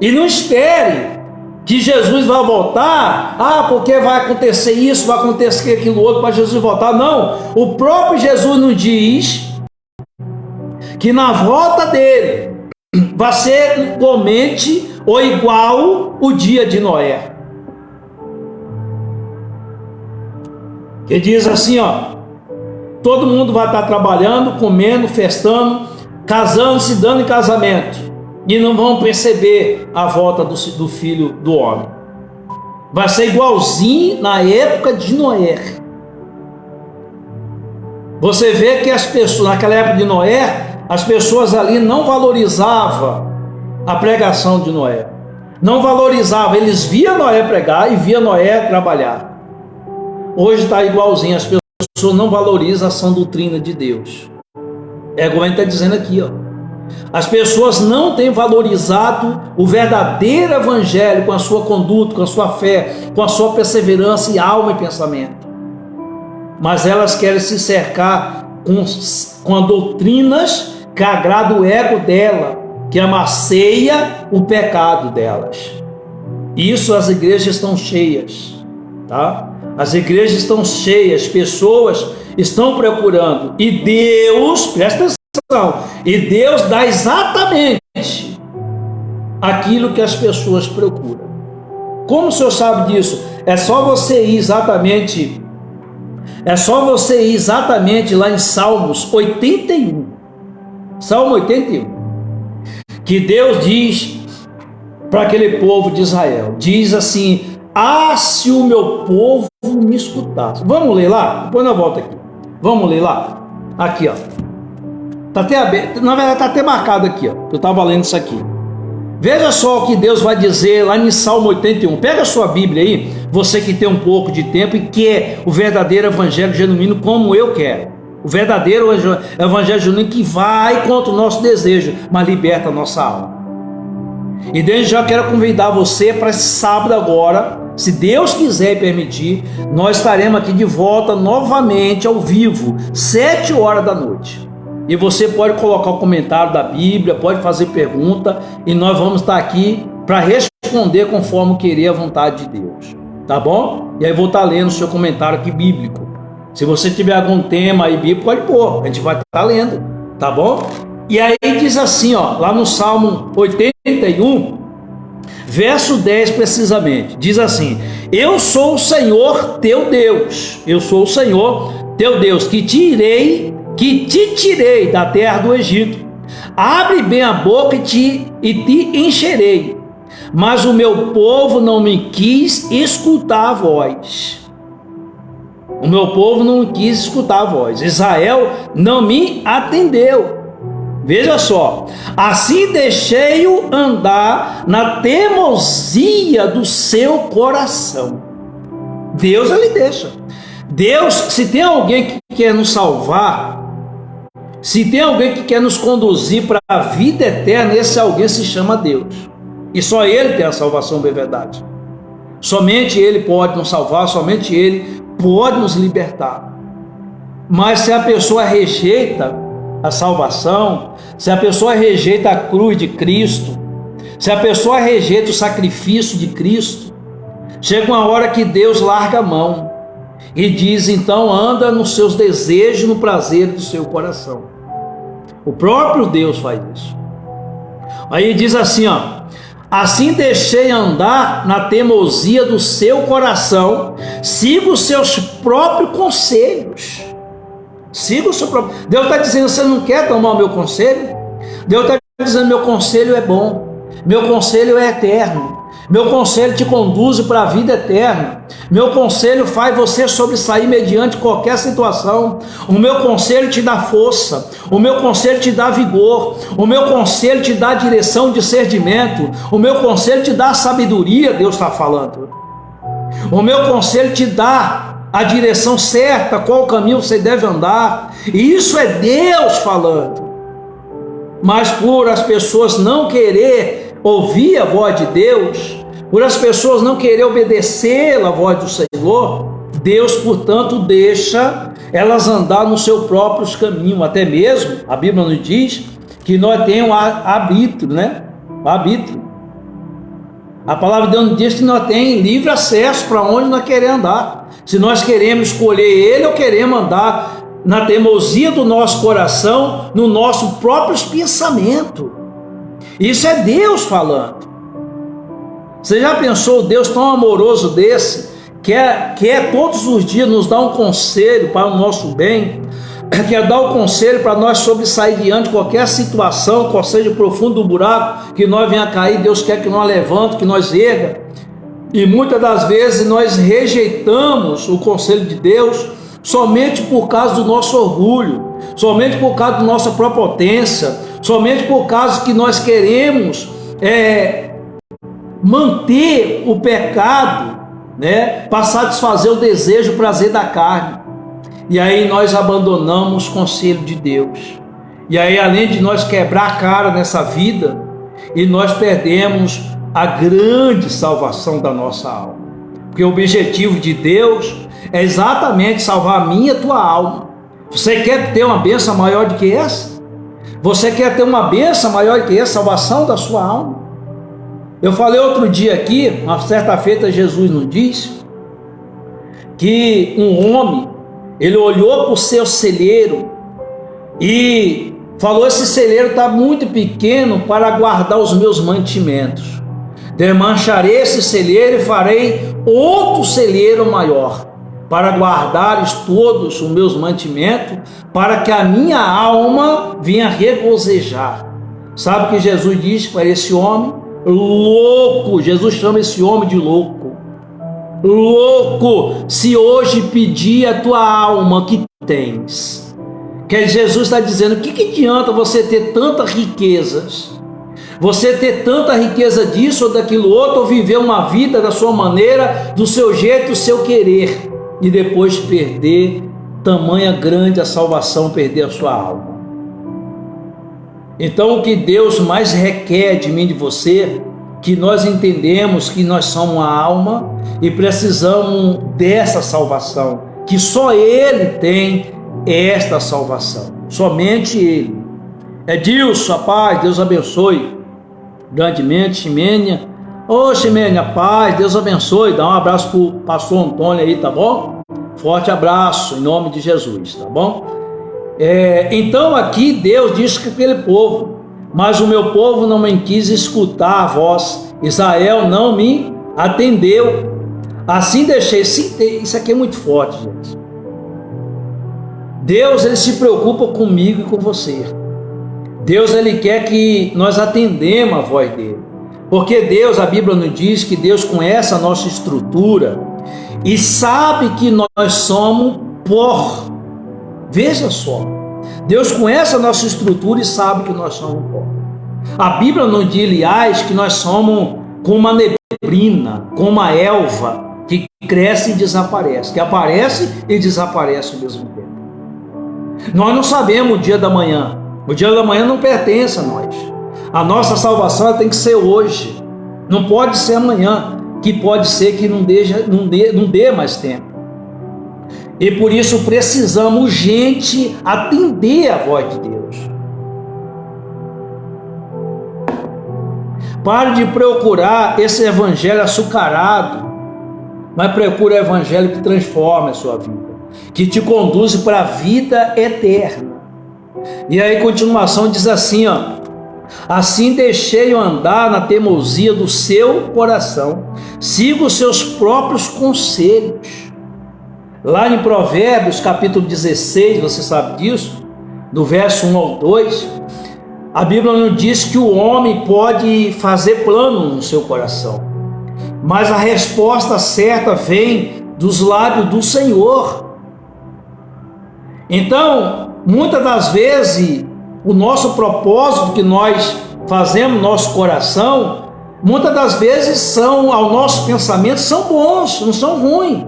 E não espere que Jesus vai voltar, porque vai acontecer isso, vai acontecer aquilo outro para Jesus voltar. Não, o próprio Jesus nos diz que na volta dele vai ser igualmente ou igual o dia de Noé. Que diz assim, todo mundo vai estar trabalhando, comendo, festando, casando, se dando em casamento, e não vão perceber a volta do Filho do Homem. Vai ser igualzinho na época de Noé. Você vê que as pessoas, naquela época de Noé, as pessoas ali não valorizavam a pregação de Noé. Não valorizavam, eles viam Noé pregar e viam Noé trabalhar. Hoje está igualzinho, as pessoas não valorizam a sã doutrina de Deus. É como a gente está dizendo aqui, As pessoas não têm valorizado o verdadeiro evangelho com a sua conduta, com a sua fé, com a sua perseverança e alma e pensamento. Mas elas querem se cercar com doutrinas que agradam o ego dela, que amaceia o pecado delas. Isso as igrejas estão cheias, tá? As igrejas estão cheias, pessoas estão procurando, e Deus, presta atenção, e Deus dá exatamente aquilo que as pessoas procuram. Como o senhor sabe disso? É só você ir exatamente lá em Salmos 81. Salmo 81. Que Deus diz para aquele povo de Israel, diz assim: se o meu povo me escutasse. Vamos ler lá? Depois eu volto aqui. Vamos ler lá? Aqui, Está até aberto, na verdade está até marcado aqui, eu estava lendo isso aqui. Veja só o que Deus vai dizer lá em Salmo 81. Pega a sua Bíblia aí, você que tem um pouco de tempo e quer o verdadeiro evangelho genuíno como eu quero. O verdadeiro evangelho genuíno que vai contra o nosso desejo, mas liberta a nossa alma. E desde já quero convidar você para esse sábado agora, se Deus quiser e permitir, nós estaremos aqui de volta novamente ao vivo, 7 horas da noite. E você pode colocar o comentário da Bíblia, pode fazer pergunta, e nós vamos estar aqui para responder conforme querer a vontade de Deus, tá bom? E aí vou estar lendo o seu comentário aqui bíblico. Se você tiver algum tema aí bíblico, pode pôr, a gente vai estar lendo, tá bom? E aí diz assim, lá no Salmo 81, verso 10 precisamente, diz assim: eu sou o Senhor teu Deus, eu sou o Senhor teu Deus, que te tirei da terra do Egito. Abre bem a boca e te encherei. Mas o meu povo não me quis escutar a voz. O meu povo não quis escutar a voz. Israel não me atendeu. Veja só, assim deixei-o andar na teimosia do seu coração. Deus ele deixa. Deus, se tem alguém que quer nos salvar, Se tem alguém que quer nos conduzir para a vida eterna, esse alguém se chama Deus. E só Ele tem a salvação de verdade. Somente Ele pode nos salvar, somente Ele pode nos libertar. Mas se a pessoa rejeita a salvação, se a pessoa rejeita a cruz de Cristo, se a pessoa rejeita o sacrifício de Cristo, chega uma hora que Deus larga a mão e diz: então anda nos seus desejos, no prazer do seu coração. O próprio Deus faz isso. Aí diz assim, ó: assim deixei andar na teimosia do seu coração, siga os seus próprios conselhos. Siga o seu próprio. Deus está dizendo: você não quer tomar o meu conselho? Deus está dizendo: meu conselho é bom, meu conselho é eterno, meu conselho te conduz para a vida eterna, meu conselho faz você sobressair mediante qualquer situação, o meu conselho te dá força, o meu conselho te dá vigor, o meu conselho te dá direção, discernimento, o meu conselho te dá sabedoria. Deus está falando: o meu conselho te dá a direção certa, qual caminho você deve andar. E isso é Deus falando. Mas por as pessoas não querer ouvir a voz de Deus, por as pessoas não querer obedecer a voz do Senhor, Deus, portanto, deixa elas andar no seu próprio caminho. Até mesmo a Bíblia nos diz que nós temos arbítrio, né? Arbítrio. A palavra de Deus nos diz que nós temos livre acesso para onde nós queremos andar. Se nós queremos escolher Ele ou queremos andar na teimosia do nosso coração, no nosso próprio pensamento. Isso é Deus falando. Você já pensou Deus tão amoroso desse, quer todos os dias nos dar um conselho para o nosso bem, quer dar o conselho para nós sobressair diante de qualquer situação, qual seja o profundo do buraco que nós venha a cair, Deus quer que nós levante, que nós erga. E muitas das vezes nós rejeitamos o conselho de Deus somente por causa do nosso orgulho, somente por causa da nossa prepotência, somente por causa que nós queremos manter o pecado, né, para satisfazer o desejo, o prazer da carne. E aí nós abandonamos o conselho de Deus. E aí, além de nós quebrar a cara nessa vida, e nós perdemos a grande salvação da nossa alma. Porque o objetivo de Deus é exatamente salvar a minha e a tua alma. Você quer ter uma bênção maior do que essa? Você quer ter uma bênção maior do que essa, salvação da sua alma? Eu falei outro dia aqui, uma certa feita, Jesus nos disse que um homem, ele olhou para o seu celeiro e falou: esse celeiro está muito pequeno para guardar os meus mantimentos. Desmancharei esse celeiro e farei outro celeiro maior, para guardares todos os meus mantimentos, para que a minha alma venha regozijar. Sabe o que Jesus disse para esse homem? Louco! Jesus chama esse homem de louco. Louco! Se hoje pedir a tua alma, que tens? Que Jesus está dizendo: o que adianta você ter tantas riquezas? Você ter tanta riqueza disso ou daquilo outro, ou viver uma vida da sua maneira, do seu jeito, do seu querer, e depois perder tamanha grande a salvação, perder a sua alma. Então o que Deus mais requer de mim e de você, que nós entendemos que nós somos uma alma e precisamos dessa salvação, que só Ele tem esta salvação, somente Ele. Edilson, paz, Deus abençoe grandemente. Ximênia, ô Ximênia, paz, Deus abençoe. Dá um abraço pro pastor Antônio aí, tá bom? Forte abraço em nome de Jesus, tá bom? Então aqui Deus diz que aquele povo: mas o meu povo não me quis escutar a voz, Israel não me atendeu, assim deixei. Isso aqui é muito forte, gente. Deus, ele se preocupa comigo e com você. Deus, ele quer que nós atendemos a voz dele, porque Deus, a Bíblia nos diz que Deus conhece a nossa estrutura e sabe que nós somos pó. Veja só, Deus conhece a nossa estrutura e sabe que nós somos pó. A Bíblia nos diz, aliás, que nós somos como uma neblina, como uma elva que cresce e desaparece, que aparece e desaparece ao mesmo tempo. Nós não sabemos o dia da manhã. O dia da manhã não pertence a nós. A nossa salvação ela tem que ser hoje. Não pode ser amanhã, que pode ser que não dê mais tempo. E por isso precisamos urgente atender a voz de Deus. Pare de procurar esse evangelho açucarado, mas procure o evangelho que transforma a sua vida, que te conduz para a vida eterna. E aí, continuação diz assim, ó: assim deixei-o andar na teimosia do seu coração, siga os seus próprios conselhos. Lá em Provérbios, capítulo 16, você sabe disso, do verso 1 ao 2, a Bíblia nos diz que o homem pode fazer plano no seu coração, mas a resposta certa vem dos lábios do Senhor. Então, muitas das vezes, o nosso propósito que nós fazemos no nosso coração, muitas das vezes são, ao nosso pensamento, são bons, não são ruins,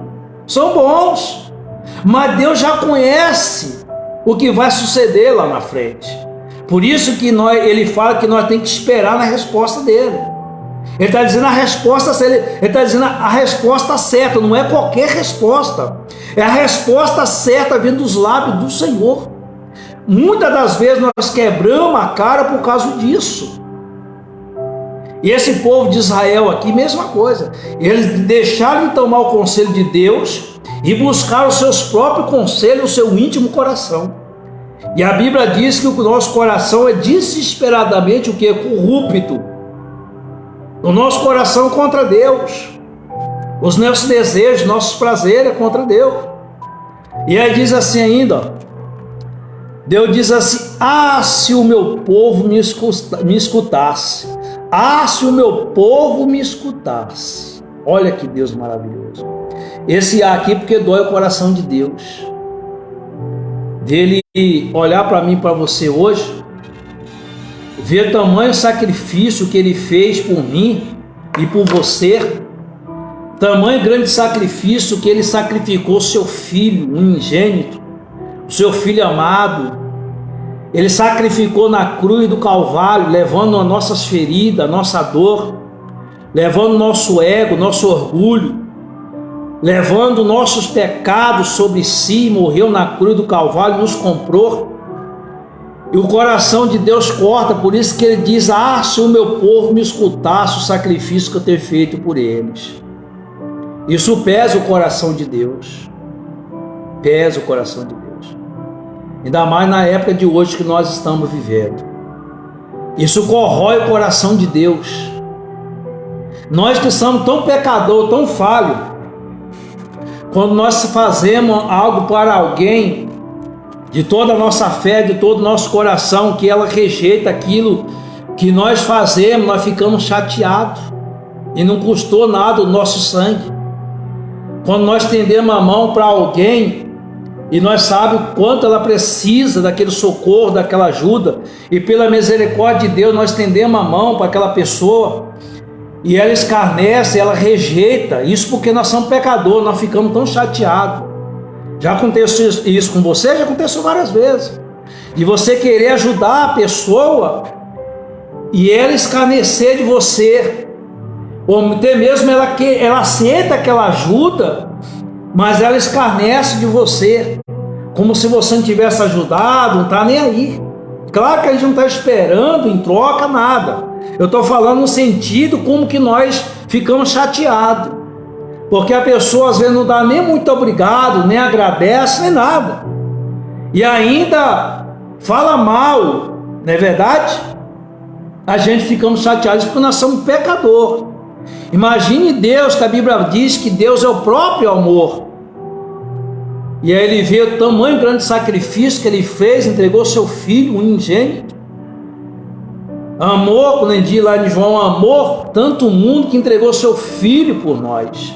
são bons. Mas Deus já conhece o que vai suceder lá na frente. Por isso que ele fala que nós temos que esperar na resposta dele. Ele está dizendo a resposta certa, não é qualquer resposta. É a resposta certa vindo dos lábios do Senhor. Muitas das vezes nós quebramos a cara por causa disso. E esse povo de Israel aqui, mesma coisa. Eles deixaram de tomar o conselho de Deus e buscaram os seus próprios conselhos no seu íntimo coração. E a Bíblia diz que o nosso coração é desesperadamente o que? Corrupto. O nosso coração é contra Deus. Os nossos desejos, nossos prazeres é contra Deus. E aí diz assim ainda, ó, Deus diz assim: ah, se o meu povo me escutasse. Ah, se o meu povo me escutasse. Olha que Deus maravilhoso. Esse aqui porque dói o coração de Deus. Dele olhar para mim, para você hoje, ver o tamanho sacrifício que ele fez por mim e por você. Tamanho grande sacrifício que ele sacrificou seu filho unigênito, o seu filho amado. Ele sacrificou na cruz do Calvário, levando as nossas feridas, a nossa dor, levando o nosso ego, nosso orgulho, levando nossos pecados sobre si, morreu na cruz do Calvário, nos comprou. E o coração de Deus corta, por isso que ele diz: ah, se o meu povo me escutasse o sacrifício que eu tenho feito por eles. Isso pesa o coração de Deus, pesa o coração de Deus. Ainda mais na época de hoje que nós estamos vivendo. Isso corrói o coração de Deus. Nós que somos tão pecadores, tão falhos, quando nós fazemos algo para alguém, de toda a nossa fé, de todo o nosso coração, que ela rejeita aquilo que nós fazemos, nós ficamos chateados. E não custou nada o nosso sangue. Quando nós estendemos a mão para alguém, e nós sabemos o quanto ela precisa daquele socorro, daquela ajuda, e pela misericórdia de Deus nós estendemos a mão para aquela pessoa, e ela escarnece, ela rejeita, isso porque nós somos pecadores, nós ficamos tão chateados. Já aconteceu isso com você? Já aconteceu várias vezes, de você querer ajudar a pessoa, e ela escarnecer de você, ou até mesmo ela aceita aquela ajuda, mas ela escarnece de você, como se você não tivesse ajudado, não está nem aí. Claro que a gente não está esperando em troca nada. Eu estou falando no sentido como que nós ficamos chateados, porque a pessoa às vezes não dá nem muito obrigado, nem agradece, nem nada, e ainda fala mal, não é verdade? A gente ficamos chateados porque nós somos pecadores. Imagine Deus, que a Bíblia diz que Deus é o próprio amor. E aí ele vê o tamanho grande sacrifício que ele fez, entregou seu filho unigênito. Amor, quando ele diz lá em João, amor tanto o mundo que entregou seu filho por nós.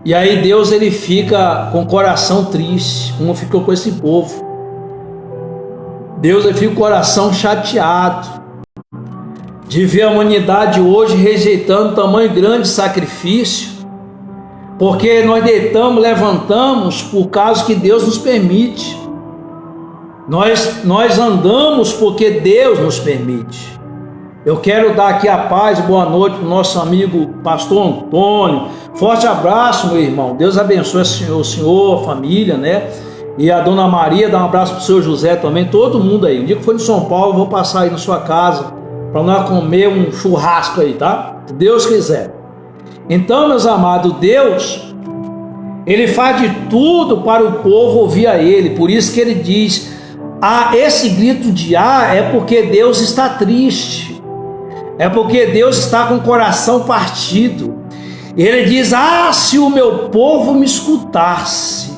E aí Deus ele fica com o coração triste, como ficou com esse povo. Deus ele fica com o coração chateado de ver a humanidade hoje rejeitando tamanho grande sacrifício, porque nós deitamos, levantamos por causa que Deus nos permite. Nós andamos porque Deus nos permite. Eu quero dar aqui a paz e boa noite para o nosso amigo pastor Antônio. Forte abraço, meu irmão. Deus abençoe o senhor, a família, né? E a dona Maria, dá um abraço para o senhor José também, todo mundo aí. Um dia que for em São Paulo, eu vou passar aí na sua casa para nós comer um churrasco aí, tá? Se Deus quiser. Então, meus amados, Deus, Ele faz de tudo para o povo ouvir a Ele. Por isso que Ele diz, esse grito de é porque Deus está triste. É porque Deus está com o coração partido. Ele diz, se o meu povo me escutasse.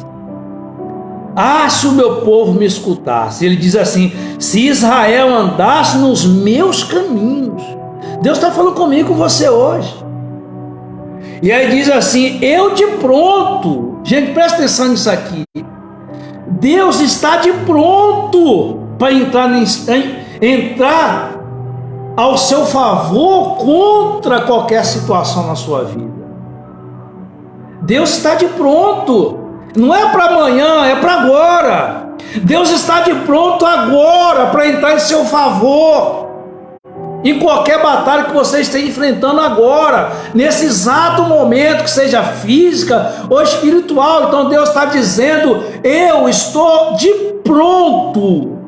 Se o meu povo me escutasse. Ele diz assim, se Israel andasse nos meus caminhos. Deus está falando comigo, com você hoje. E aí diz assim, eu de pronto. Gente, presta atenção nisso aqui. Deus está de pronto para entrar ao seu favor contra qualquer situação na sua vida. Deus está de pronto. Não é para amanhã, é para agora. Deus está de pronto agora para entrar em seu favor. Em qualquer batalha que você esteja enfrentando agora, nesse exato momento, que seja física ou espiritual. Então Deus está dizendo, eu estou de pronto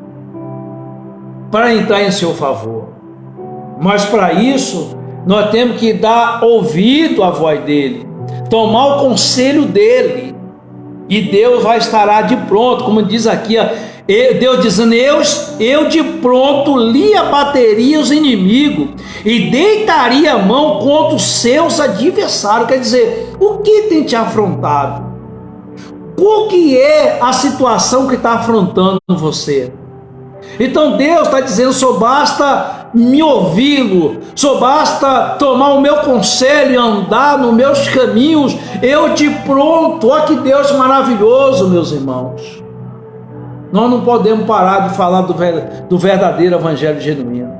para entrar em seu favor. Mas para isso, nós temos que dar ouvido à voz dele, tomar o conselho dele, e Deus vai estar de pronto, como diz aqui, Deus dizendo, eu de pronto lhe abateria os inimigos, e deitaria a mão contra os seus adversários. Quer dizer, o que tem te afrontado? Qual que é a situação que está afrontando você? Então Deus está dizendo, só basta me ouvi-lo, só basta tomar o meu conselho e andar nos meus caminhos, eu de pronto. Olha que Deus maravilhoso, meus irmãos. Nós não podemos parar de falar do verdadeiro evangelho genuíno,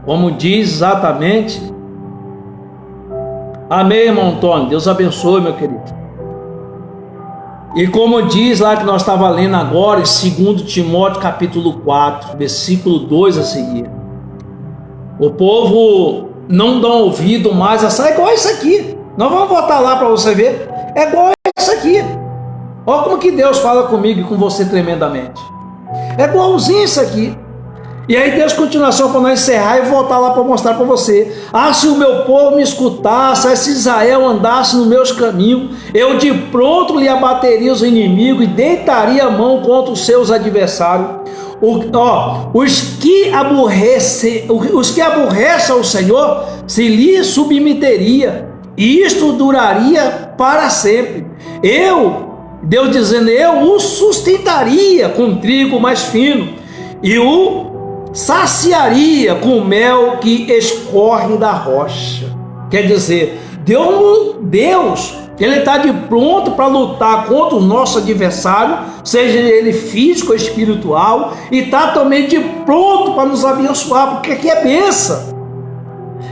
como diz exatamente. Amém, irmão Antônio, Deus abençoe, meu querido. E como diz lá que nós estávamos lendo agora, em 2 Timóteo capítulo 4, versículo 2 a seguir. O povo não dá ouvido mais, é igual isso aqui. Nós vamos voltar lá para você ver. É igual isso aqui. Olha como que Deus fala comigo e com você tremendamente. É igualzinho isso aqui. E aí Deus continua só para nós encerrar e voltar lá para mostrar para você. Se o meu povo me escutasse, se Israel andasse nos meus caminhos, eu de pronto lhe abateria os inimigos e deitaria a mão contra os seus adversários. Os que aborrecem ao Senhor se lhe submeteria, e isto duraria para sempre. Deus dizendo, eu o sustentaria com trigo mais fino, e o saciaria com mel que escorre da rocha. Quer dizer, Deus Ele está de pronto para lutar contra o nosso adversário, seja ele físico ou espiritual, e está também de pronto para nos abençoar, porque aqui é bênção.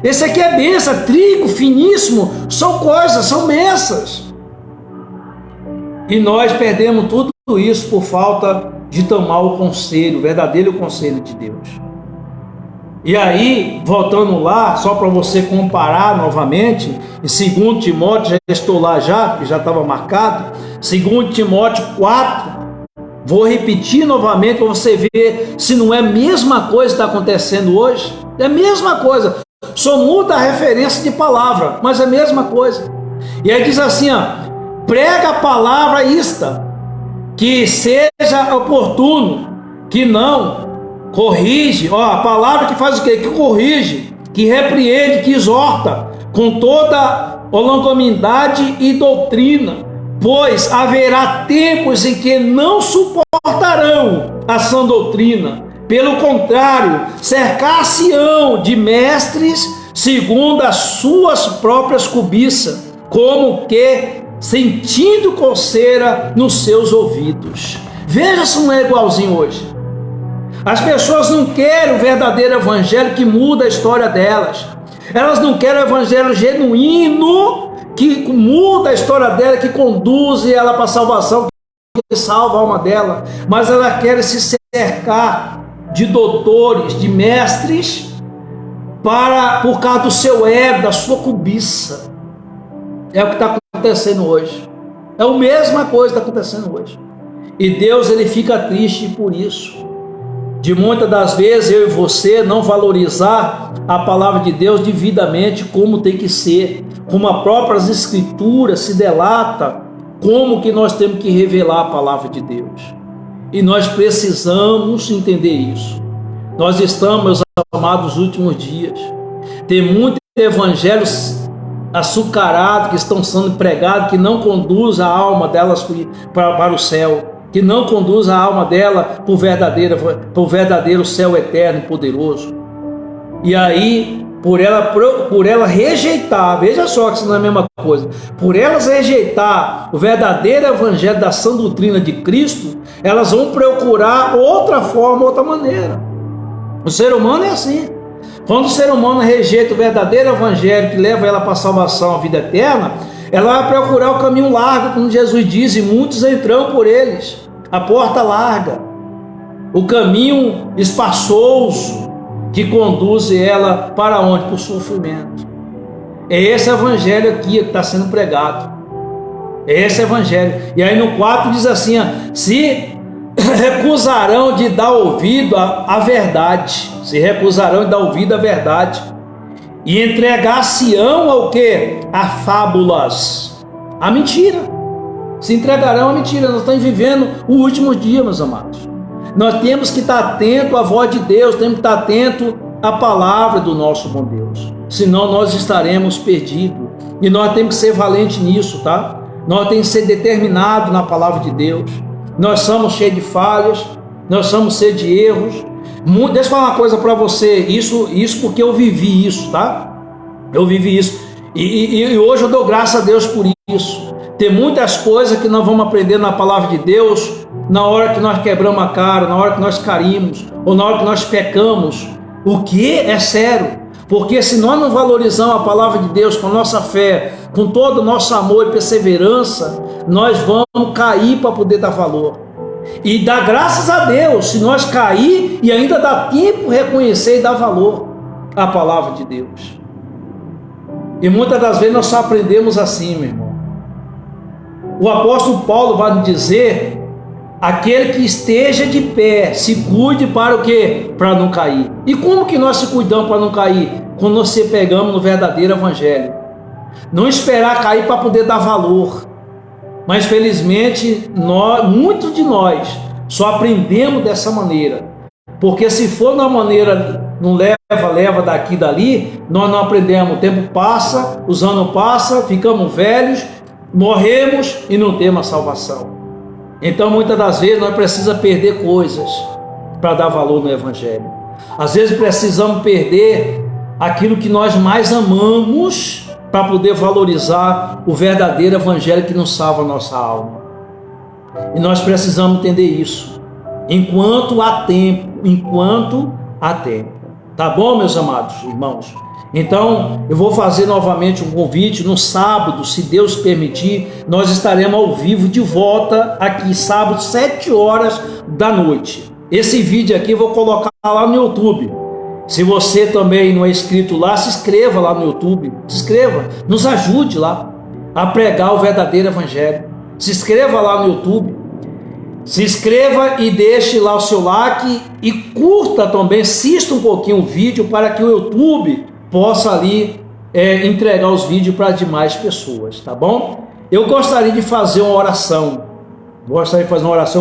Esse aqui é bênção, trigo finíssimo, são coisas, são bênçãos. E nós perdemos tudo isso por falta de tomar o conselho, o verdadeiro conselho de Deus. E aí, voltando lá, só para você comparar novamente, em 2 Timóteo, já estou lá já estava marcado, 2 Timóteo 4, vou repetir novamente para você ver se não é a mesma coisa que está acontecendo hoje. É a mesma coisa, só muda a referência de palavra, mas é a mesma coisa. E aí diz assim, prega a palavra ista, que seja oportuno, que não corrige, a palavra que faz o quê? Que corrige, que repreende, que exorta, com toda longanimidade e doutrina, pois haverá tempos em que não suportarão a sã doutrina, pelo contrário, cercar-se-ão de mestres segundo as suas próprias cobiças, como que sentindo coceira nos seus ouvidos. Veja se não é igualzinho hoje. As pessoas não querem o verdadeiro evangelho que muda a história delas. Elas não querem o evangelho genuíno que muda a história dela, que conduz ela para a salvação, salva a alma dela, mas ela quer se cercar de doutores, de mestres, por causa do seu ego, da sua cobiça. É o que está acontecendo hoje. É a mesma coisa que está acontecendo hoje. E Deus, ele fica triste por isso. De muitas das vezes eu e você não valorizar a palavra de Deus devidamente como tem que ser, como as próprias escrituras se delata, como que nós temos que revelar a palavra de Deus. E nós precisamos entender isso. Nós estamos, meus amados, nos últimos dias. Tem muitos evangelhos açucarados que estão sendo pregados, que não conduz a alma delas para o céu, que não conduz a alma dela para o verdadeiro céu eterno e poderoso. E aí, por ela rejeitar, veja só que isso não é a mesma coisa, por elas rejeitar o verdadeiro evangelho da sã doutrina de Cristo, elas vão procurar outra forma, outra maneira. O ser humano é assim. Quando o ser humano rejeita o verdadeiro evangelho que leva ela para a salvação, a vida eterna, ela vai procurar o caminho largo, como Jesus diz, e muitos entram por eles. A porta larga, o caminho espaçoso que conduz ela para onde? Para o sofrimento. É esse evangelho aqui que está sendo pregado. É esse evangelho. E aí no 4 diz assim: se recusarão de dar ouvido à verdade, se recusarão de dar ouvido à verdade, e entregar-se-ão ao que? A fábulas, a mentira. Se entregarão à mentira. Nós estamos vivendo o último dia, meus amados. Nós temos que estar atento à voz de Deus, temos que estar atento à palavra do nosso bom Deus, senão nós estaremos perdidos. E nós temos que ser valentes nisso, tá? Nós temos que ser determinados na palavra de Deus. Nós somos cheios de falhas, nós somos cheios de erros. Deixa eu falar uma coisa para você, isso porque eu vivi isso, tá? Eu vivi isso, e hoje eu dou graças a Deus por isso. Tem muitas coisas que nós vamos aprender na palavra de Deus, na hora que nós quebramos a cara, na hora que nós caímos, ou na hora que nós pecamos. O que é sério? Porque se nós não valorizamos a palavra de Deus com a nossa fé, com todo o nosso amor e perseverança, nós vamos cair para poder dar valor. E dá graças a Deus se nós cair e ainda dá tempo reconhecer e dar valor à palavra de Deus. E muitas das vezes nós só aprendemos assim, meu irmão. O apóstolo Paulo vai nos dizer: aquele que esteja de pé, se cuide para o quê? Para não cair. E como que nós se cuidamos para não cair? Quando nós se pegamos no verdadeiro evangelho. Não esperar cair para poder dar valor. Mas felizmente, muitos de nós só aprendemos dessa maneira. Porque se for na maneira, não leva daqui e dali, nós não aprendemos. O tempo passa, os anos passam, ficamos velhos, morremos e não temos a salvação. Então muitas das vezes nós precisamos perder coisas para dar valor no evangelho. Às vezes precisamos perder aquilo que nós mais amamos para poder valorizar o verdadeiro evangelho que nos salva a nossa alma. E nós precisamos entender isso enquanto há tempo, tá bom, meus amados irmãos? Então eu vou fazer novamente um convite. No sábado, se Deus permitir, nós estaremos ao vivo de volta aqui, sábado, 7 horas da noite. Esse vídeo aqui eu vou colocar lá no YouTube. Se você também não é inscrito lá, se inscreva lá no YouTube, se inscreva, nos ajude lá a pregar o verdadeiro evangelho. Se inscreva lá no YouTube, se inscreva e deixe lá o seu like e curta também, assista um pouquinho o vídeo para que o YouTube possa ali entregar os vídeos para demais pessoas, tá bom? Eu gostaria de fazer uma oração.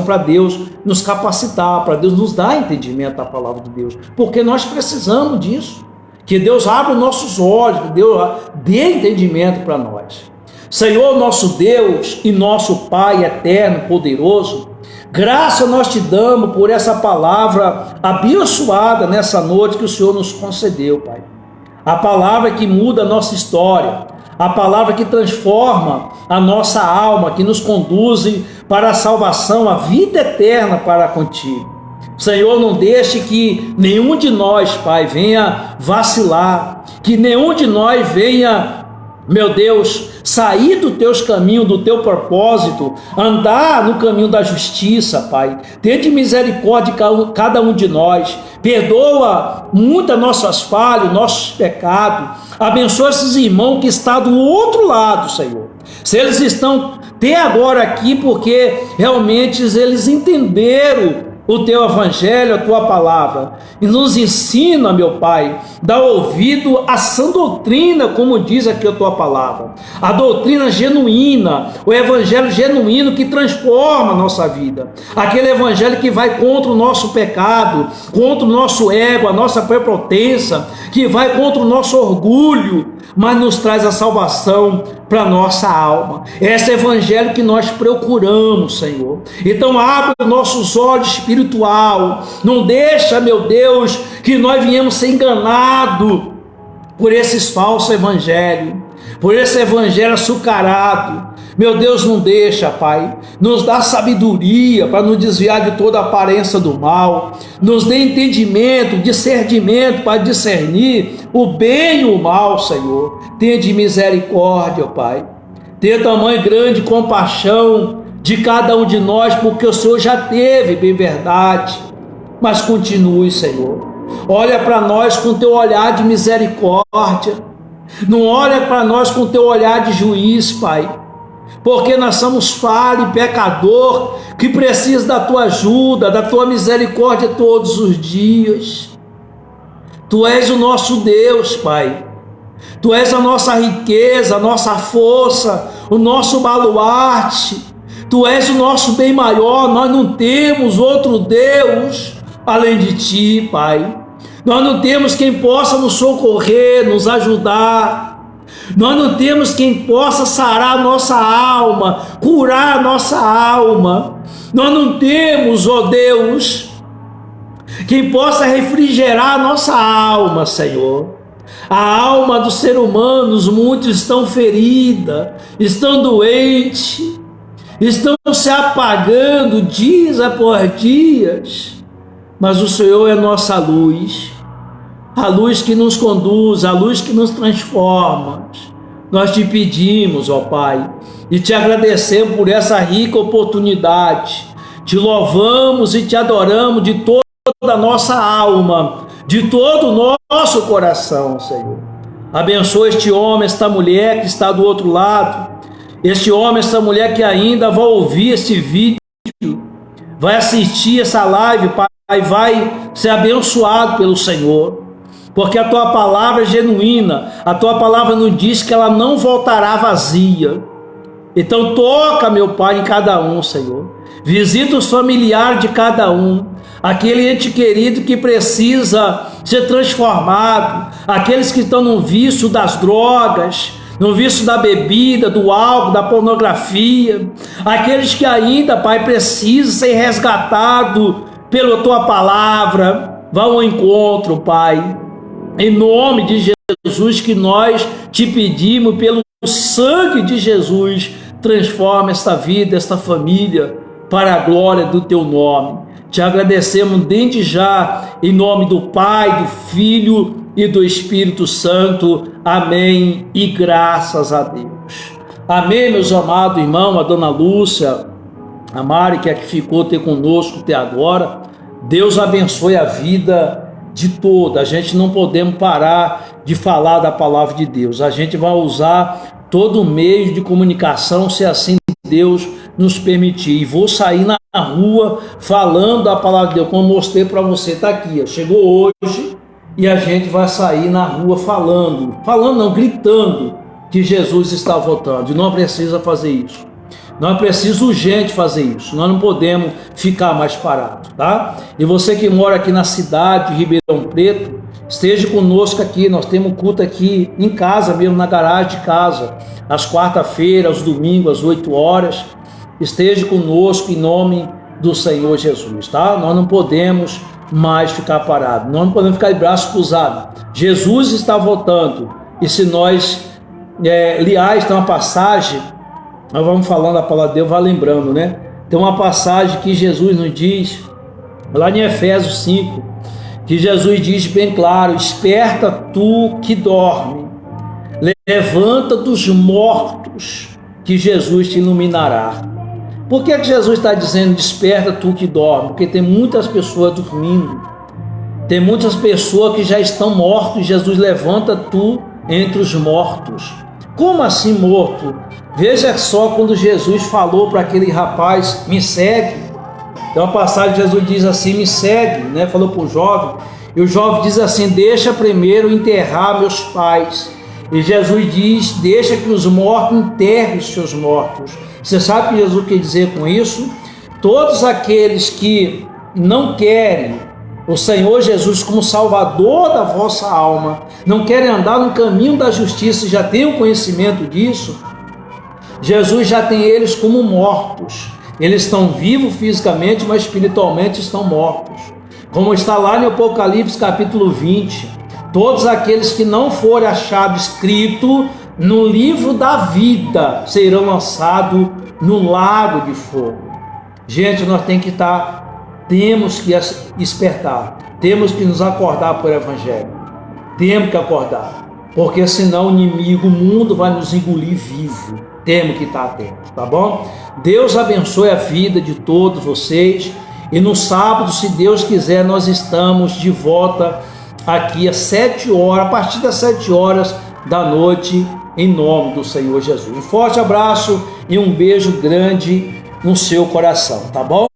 Para Deus nos capacitar, para Deus nos dar entendimento da palavra de Deus, porque nós precisamos disso. Que Deus abra os nossos olhos, que Deus dê entendimento para nós. Senhor, nosso Deus e nosso Pai eterno, poderoso, graça nós te damos por essa palavra abençoada nessa noite que o Senhor nos concedeu, Pai. A palavra que muda a nossa história, a palavra que transforma a nossa alma, que nos conduz para a salvação, a vida eterna para contigo. Senhor, não deixe que nenhum de nós, Pai, venha vacilar, que nenhum de nós venha meu Deus, sair dos teus caminhos, do teu propósito, andar no caminho da justiça, Pai. Tende misericórdia de cada um de nós, perdoa muitas nossas falhas, nossos pecados, abençoa esses irmãos que estão do outro lado, Senhor. Se eles estão até agora aqui, porque realmente eles entenderam o teu evangelho, a tua palavra, e nos ensina, meu Pai, dá ouvido à sã doutrina, como diz aqui a tua palavra, a doutrina genuína, o evangelho genuíno que transforma a nossa vida, aquele evangelho que vai contra o nosso pecado, contra o nosso ego, a nossa prepotência, que vai contra o nosso orgulho, mas nos traz a salvação para a nossa alma. Esse evangelho que nós procuramos, Senhor. Então abre os nossos olhos espiritual, não deixa, meu Deus, que nós venhamos ser enganados por esses falsos evangelhos, por esse evangelho açucarado. Meu Deus, não deixa, Pai, nos dá sabedoria para nos desviar de toda a aparência do mal, nos dê entendimento, discernimento para discernir o bem e o mal, Senhor. Tende misericórdia, Pai, tenha tamanho grande compaixão de cada um de nós, porque o Senhor já teve, bem verdade, mas continue, Senhor, olha para nós com teu olhar de misericórdia, não olha para nós com teu olhar de juiz, Pai, porque nós somos falho e pecador, que precisa da tua ajuda, da tua misericórdia todos os dias. Tu és o nosso Deus, Pai. Tu és a nossa riqueza, a nossa força, o nosso baluarte. Tu és o nosso bem maior. Nós não temos outro Deus além de ti, Pai. Nós não temos quem possa nos socorrer, nos ajudar. Nós não temos quem possa sarar a nossa alma, curar a nossa alma. Nós não temos, ó Deus, quem possa refrigerar a nossa alma, Senhor. A alma do ser humano, muitos estão feridas, estão doentes, estão se apagando dias após dias. Mas o Senhor é nossa luz, a luz que nos conduz, a luz que nos transforma. Nós te pedimos, ó Pai, e te agradecemos por essa rica oportunidade. Te louvamos e te adoramos de toda a nossa alma, de todo o nosso coração, Senhor. Abençoa este homem, esta mulher que está do outro lado, este homem, esta mulher que ainda vai ouvir este vídeo, vai assistir essa live, Pai, vai ser abençoado pelo Senhor. Porque a tua palavra é genuína, a tua palavra nos diz que ela não voltará vazia. Então toca, meu Pai, em cada um, Senhor. Visita os familiares de cada um, aquele ente querido que precisa ser transformado, aqueles que estão no vício das drogas, no vício da bebida, do álcool, da pornografia, aqueles que ainda, Pai, precisam ser resgatados pela tua palavra. Vá ao encontro, Pai. Em nome de Jesus que nós te pedimos, pelo sangue de Jesus, transforma esta vida, esta família, para a glória do teu nome. Te agradecemos desde já, em nome do Pai, do Filho e do Espírito Santo. Amém e graças a Deus. Amém, meus amados irmãos, a dona Lúcia, a Mari, que é que ficou até conosco até agora. Deus abençoe a vida de toda. A gente não podemos parar de falar da palavra de Deus. A gente vai usar todo o meio de comunicação, se assim Deus nos permitir. E vou sair na rua falando da palavra de Deus, como mostrei para você, está aqui, ó. Chegou hoje e a gente vai sair na rua falando não, gritando que Jesus está voltando. E não precisa fazer isso. Nós precisamos urgente fazer isso. Nós não podemos ficar mais parados, tá? E você que mora aqui na cidade de Ribeirão Preto, esteja conosco aqui. Nós temos culto aqui em casa mesmo, na garagem de casa, às quarta-feiras, aos domingos, às 8 horas. Esteja conosco em nome do Senhor Jesus, tá? Nós não podemos mais ficar parados. Nós não podemos ficar de braço cruzado. Jesus está voltando. E se nós, aliás, tem uma passagem, nós vamos falando a palavra de Deus, vai lembrando, né? Tem uma passagem que Jesus nos diz, lá em Efésios 5, que Jesus diz bem claro: esperta tu que dorme, levanta dos mortos, que Jesus te iluminará. Por que Jesus está dizendo, desperta tu que dorme? Porque tem muitas pessoas dormindo, tem muitas pessoas que já estão mortas, Jesus levanta tu entre os mortos. Como assim morto? Veja só quando Jesus falou para aquele rapaz, me segue. Tem uma passagem que Jesus diz assim, me segue, né? Falou para o jovem, e o jovem diz assim, deixa primeiro enterrar meus pais. E Jesus diz, deixa que os mortos enterrem os seus mortos. Você sabe o que Jesus quer dizer com isso? Todos aqueles que não querem o Senhor Jesus como Salvador da vossa alma, não querem andar no caminho da justiça e já têm o conhecimento disso, Jesus já tem eles como mortos. Eles estão vivos fisicamente, mas espiritualmente estão mortos. Como está lá no Apocalipse capítulo 20, todos aqueles que não forem achados escrito no livro da vida serão lançados no lago de fogo. Gente, nós temos que despertar, temos que nos acordar por evangelho, temos que acordar, porque senão o inimigo, o mundo vai nos engolir vivo. Temos que estar atentos, tá bom? Deus abençoe a vida de todos vocês, e no sábado, se Deus quiser, nós estamos de volta aqui às 7 horas, a partir das 7 horas da noite, em nome do Senhor Jesus. Um forte abraço e um beijo grande no seu coração, tá bom?